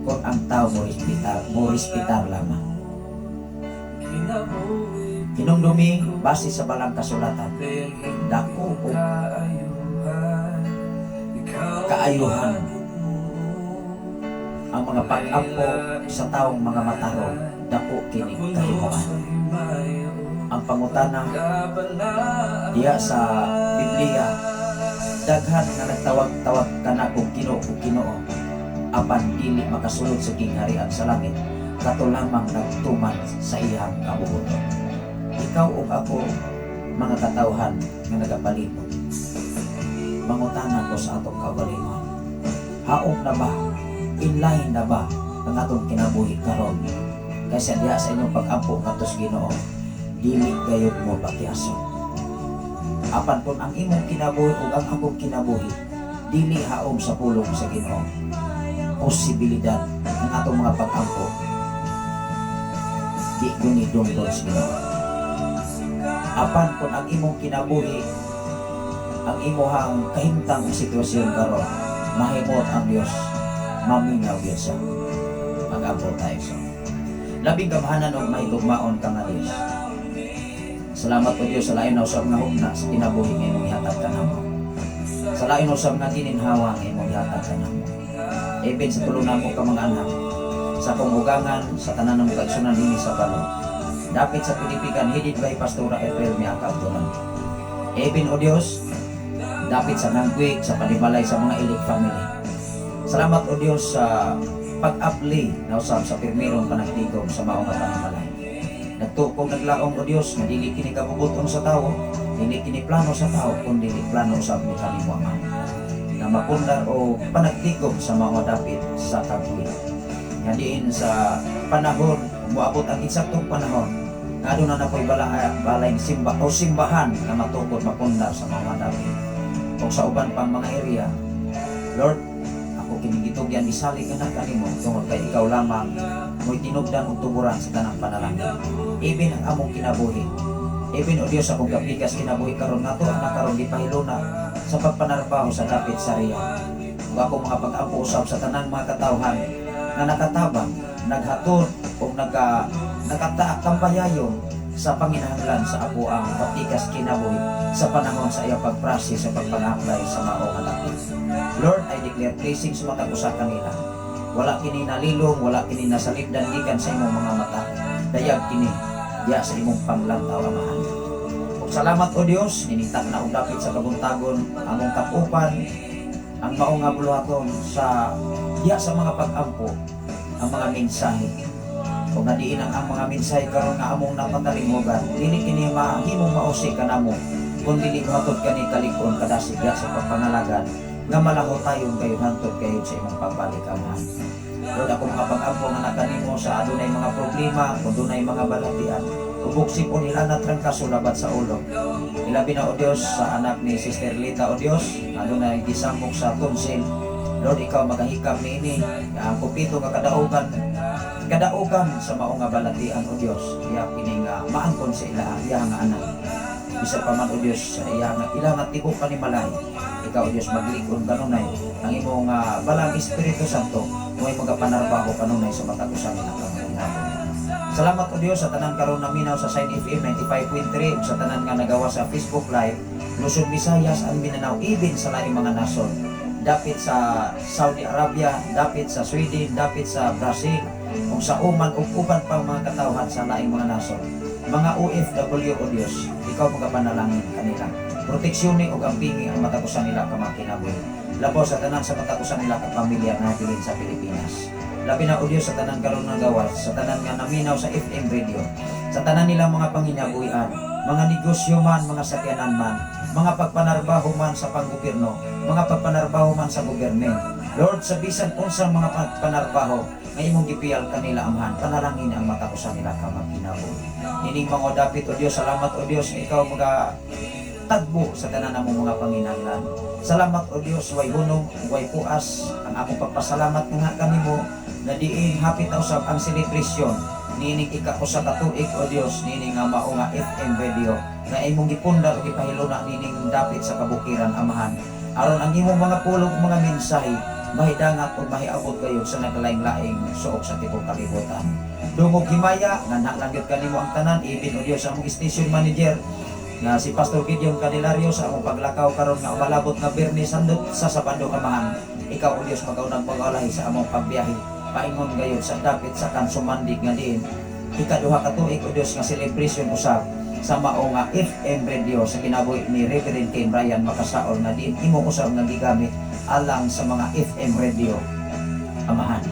Kung ang tao mo respetar lamang. Hinumdumi base sa balang kasulatan. Dako o kaayuhan ang mga pag-ampo sa taong mga matarong, dako kini kahimuan. Ang pangutana diya sa Biblia, daghan nga nagtawag-tawag kana kung Ginoo o Ginoo, apan dili makasulod sa kingharian sa langit, kato lamang nagtuman sa iyang kabubuton. Ikaw ug ako, mga katawhan nga nagapalibot, mangutana ko sa atong kaugalingon, haom na ba, inline na ba ang atong kinabuhi karon? Kasi diya sa inyong pag-ampo ngadto sa Ginoo, dili gayud mo pakyason. Apan kung ang imong kinabuhi ug ang akong kinabuhi dili haom sa pulong sa Ginoo, posibilidad ng atong mga pag-ampo di gunidungdol sa Ginoo. Apan kung ang imong kinabuhi, ang imuhang kahimtang sitwasyon karon, mahimot ang Dios, maminaw yun siya. Mag-ampo tayo sa labing kabahanan o may tugmaon ka nga Diyos. Salamat po Diyos sa lain na usap nga hugna sa kinabuhi nga imong ihatag ka namo. Sa lain na usap nga gininhawa nga imong ihatag ka namo. Even sa tulo namo ka mga anak, sa pumugangan, sa tanan ng kaigsunan ini sa balo. Dapit sa pinipikan, hidid by Pastora April Miaka Abdonan. Even o Diyos, dapit sa nangkwik, sa panibalay sa mga ilik family. Salamat o Diyos sa pag-apli na usab sa pirmirong panagtigom sa maong panimalay. Nagtukong naglaong o Diyos na dili kini kabubuton sa tao, dili kini plano sa tao, kundi dili plano usab ni kanimo Ama. Na mapundar o panagtigom sa mga dapit sa kabuhi. Nga diin sa panahon, umuabot ang eksaktong panahon, nga doon na napoy balay o simbahan na matukod mapundar sa mga dapit. O sa uban pang mga area, Lord, ako kinigitugyan isalig ka na kanimo tungod kay ikaw lamang mo'y tinugdan og tuburan sa tanang panalangin. Even ang among kinabuhi, even o Dios akong kapigas kinabuhi karon nato ang nakaroon di pahiluna sa pagpanarbaho sa dapit sa riya. Ug ako mga pag-ampo usab sa tanang mga katawhan na nakatabang, naghatod o nakataakampayayon sa panginahanglan sa ako ang kapigas kinabuhi sa panahon sa iya pagprasi sa pagpangaklay sa maong dapit. Lord, I declare blessing sa matag usa kanila. Wala kini nalilong, wala kini nasalipdan gikan sa imong mga mata. Dayag kini diya sa imong panglantaw Amahan. Ug salamat o Dios, ninitag na og dapit sa kabuntagon among tapupan ang maong nga buluhaton sa diya sa mga pag-ampo ang mga mensahe. Kung nadiin ang mga mensahe karon nga among napatalingogan, dili kini mahimong mausik kanamo, kung dili matod kani kalikon kadasig diya sa pagpangalagan nga malaho tayo kayo hantod kayo sa imong pagbalik Amahan. Lord, ako mga pag-ampo nga nakanimo sa adunay mga problema, kung dunay mga balatian, ubuksip o nila na trangkaso labat sa ulo. Ilabi na o Diyos sa anak ni Sister Lita o Diyos, adunay gisamok sa tonsil. Lord, ikaw magahikam ni ini, ang kupito nga kadaugan sa maong nga balatian o Diyos, iya kini nga maangkon sa iya nga anak. Bisa pa man o Diyos sa iya nga ilang tibok panimalay. Ikaw Diyos maglikon kanunay ang imong balang Espiritu Santo mo'y magapanarbaho kanunay sa matag usa nga panginoon. Salamat o Dios sa tanan karon naminaw sa Sign FM 95.3 ug sa tanan nga nagawa sa Facebook Live, Luzon, Visayas, and Mindanao, even sa laing mga nason. Dapit sa Saudi Arabia, dapit sa Sweden, dapit sa Brazil, ug sa Oman ug uban pang mga katawhan sa laing mga nason. Mga OFW o Dios, ikaw magapanalangin kanila. Proteksyonin ug ampingi ang matakusan nila kamakinabuhi. Labaw sa tanan sa matakusan nila ka pamilya nga bilin sa Pilipinas. Labi na o Diyos sa tanan karon nga gawas, sa tanan nga naminaw sa FM radio, sa tanan nilang mga panginabuhian, mga negosyo man, mga sakyanan man, mga pagpanarbaho man sa panggobyerno, mga pagpanarbaho man sa gobyerno. Lord, sa bisan unsang mga pagpanarbaho nga imong gipiyal kanila amahan, panalangin ang matakusan nila kamakinabuhi. Nining mga dapit o Diyos, salamat o Diyos nga ikaw tagbo sa tanan namong mga panginahanglan. Salamat o Dios, way hunong, way puas, ang akong pagpasalamat nga kanimo na diin hapit na usab ang celebration nining ika-usa ka tuig o Dios nining nga mao nga FM radio na imong gipundar ug ipahiluna nining dapit sa kabukiran amahan. Aron ang imong mga pulong mga mensahe mahidangat ug mahiabot kayo sa naglaing-laing suok sa tibok kalibutan. Dungog himaya nga nalanggit kanimo ang tanan, even o Dios ang station manager na si Pastor Gideon Candelario sa among paglakaw karon nga umalabot nga Biyernes sandot sa Sabado kamahan. Ikaw o Dios magaunang pag-alahi sa among pagbiyahe. Paingon gayud sa dapit sa kansumandig nga diin. Ikaduha ka tuig o Dios nga celebration usab sa mao nga FM radio sa kinabuhi ni Reverend Ken Brian Makasaol nga diin imo usab nga gigamit alang sa mga FM radio amahan.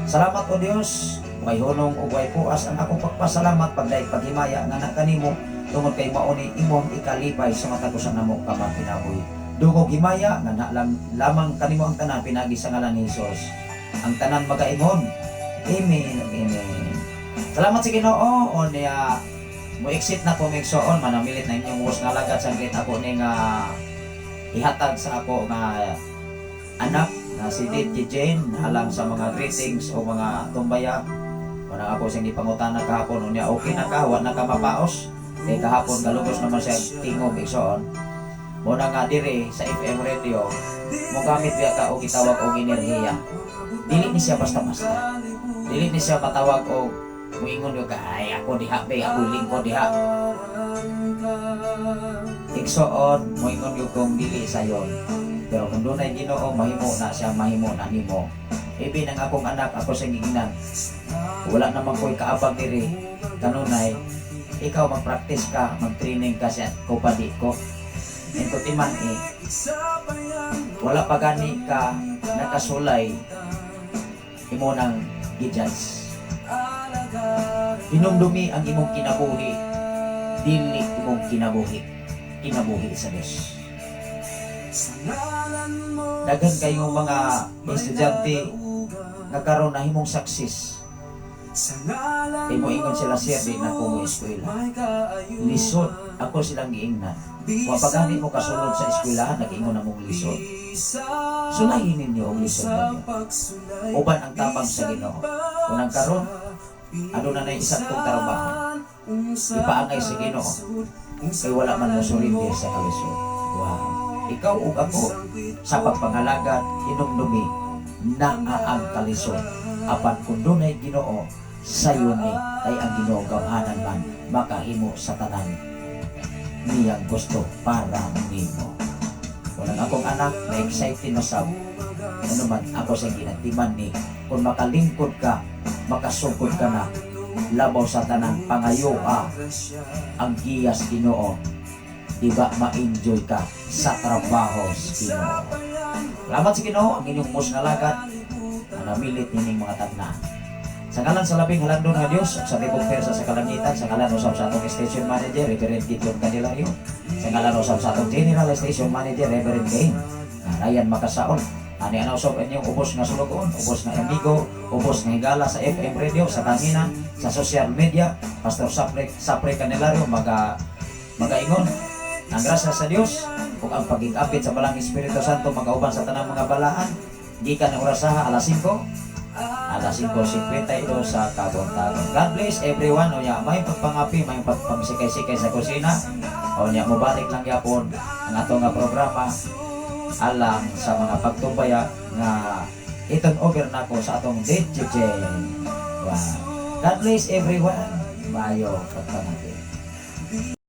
Salamat o Dios, way hunong ug way puas ang akong pagpasalamat pagdayeg paghimaya nga nakanimo tungod kay mauni imong ikalipay sa matagusan namo kamakinabuhi. Dungog himaya nga lamang kanimo ang tanan pinagi sa ngalan ni Hesus. Ang tanan magaingon. Amen. Amen. Salamat sa Ginoo o niya mo exit na ko megsoon manamilit na inyong was nga lagad sa glit ako ning ihatag sa ako nga anak na si Diddy Jane alang sa mga greetings o mga tumbaya. Kung ako siyang ipangutana kahapon o niya okay na ka, wa na ka mapaos. Kay kahapon galugos naman siya tingog igsoon. Muna nga diri sa FM radio mo gamit biya ka o gitawag og enerhiya. Dili ni siya basta-basta. Dili ni siya matawag og muingon yo ka ay ako diha be ako lingkod diha. Igsoon muingon yo kung dili sayon. Pero kung dunay Ginoo mahimo na siya, mahimo na nimo. Ibi nang akong anak ako sa giginan. Wala naman ko'y kaabag diri kanunay. Ikaw mag-practice ka, mag-training ka siya kupadi ko. Ito timan wala pa gani ka nakasulay imo nang gijudge. Hinumdumi ang imong kinabuhi, dili imong kinabuhi sa Dios. Daghan kayong mga estudyante nagkaroon na himong success. Imo ingon sila siya di na ko eskwela. Lisod ako silang giingnan. Wa pagani mo kasulod sa eskwelahan nag-ingon na mong lisod. Sulayin ninyo ang lisod ninyo. Uban ang tabang sa Ginoo. Kung nagkaroon, ano na na isang kong trabaho. Ipaangay sa Ginoo. Kaya wala man mo surindi sa kalisod. Wow. Ikaw ug ako sa pagpangalagad hinumdumi na ang kalisod. Apan kung dunay Ginoo sayo ni ay ang Ginoo gawhanan man makahimo sa tanan niyang gusto para nimo. Kung akong anak na excited na sab ano man ako sa ginagtiman ni kung makalingkod ka makasugod ka na labaw sa tanan pangayo ang giyas Ginoo diba ma-enjoy ka sa trabaho sa Ginoo. Salamat sa Ginoo ang inyong pos nga lagad na namilit nining mga tagna. Sa ngalan sa labing halandon nga Dios sa tibok persa sa kalangitan, sa ngalan usab sa atong station manager Reverend Gideon Candelario, sa ngalan usab sa atong general station manager Reverend Ken Ryan Makasaol. Ani ana usab inyong ubos nga sulugon, ubos nga amigo, ubos nga higala sa FM radio, sa kanina, sa social media, Pastor Sapre Candelario magaingon ang grasya sa Dios ug ang pagigapit sa balang Espiritu Santo magauban sa tanang mga balahan gikan ang orasaha alas 5:52 sa kabuntagon. God bless everyone. O niya, may pagpangapi, may pagpamisikay-sikay sa kusina. O niya, mubalik lang yapon ang ato nga programa alang sa mga pagtubaya nga iton over na ko sa atong DJ. Wow. God bless everyone. Maayo pagpanatin.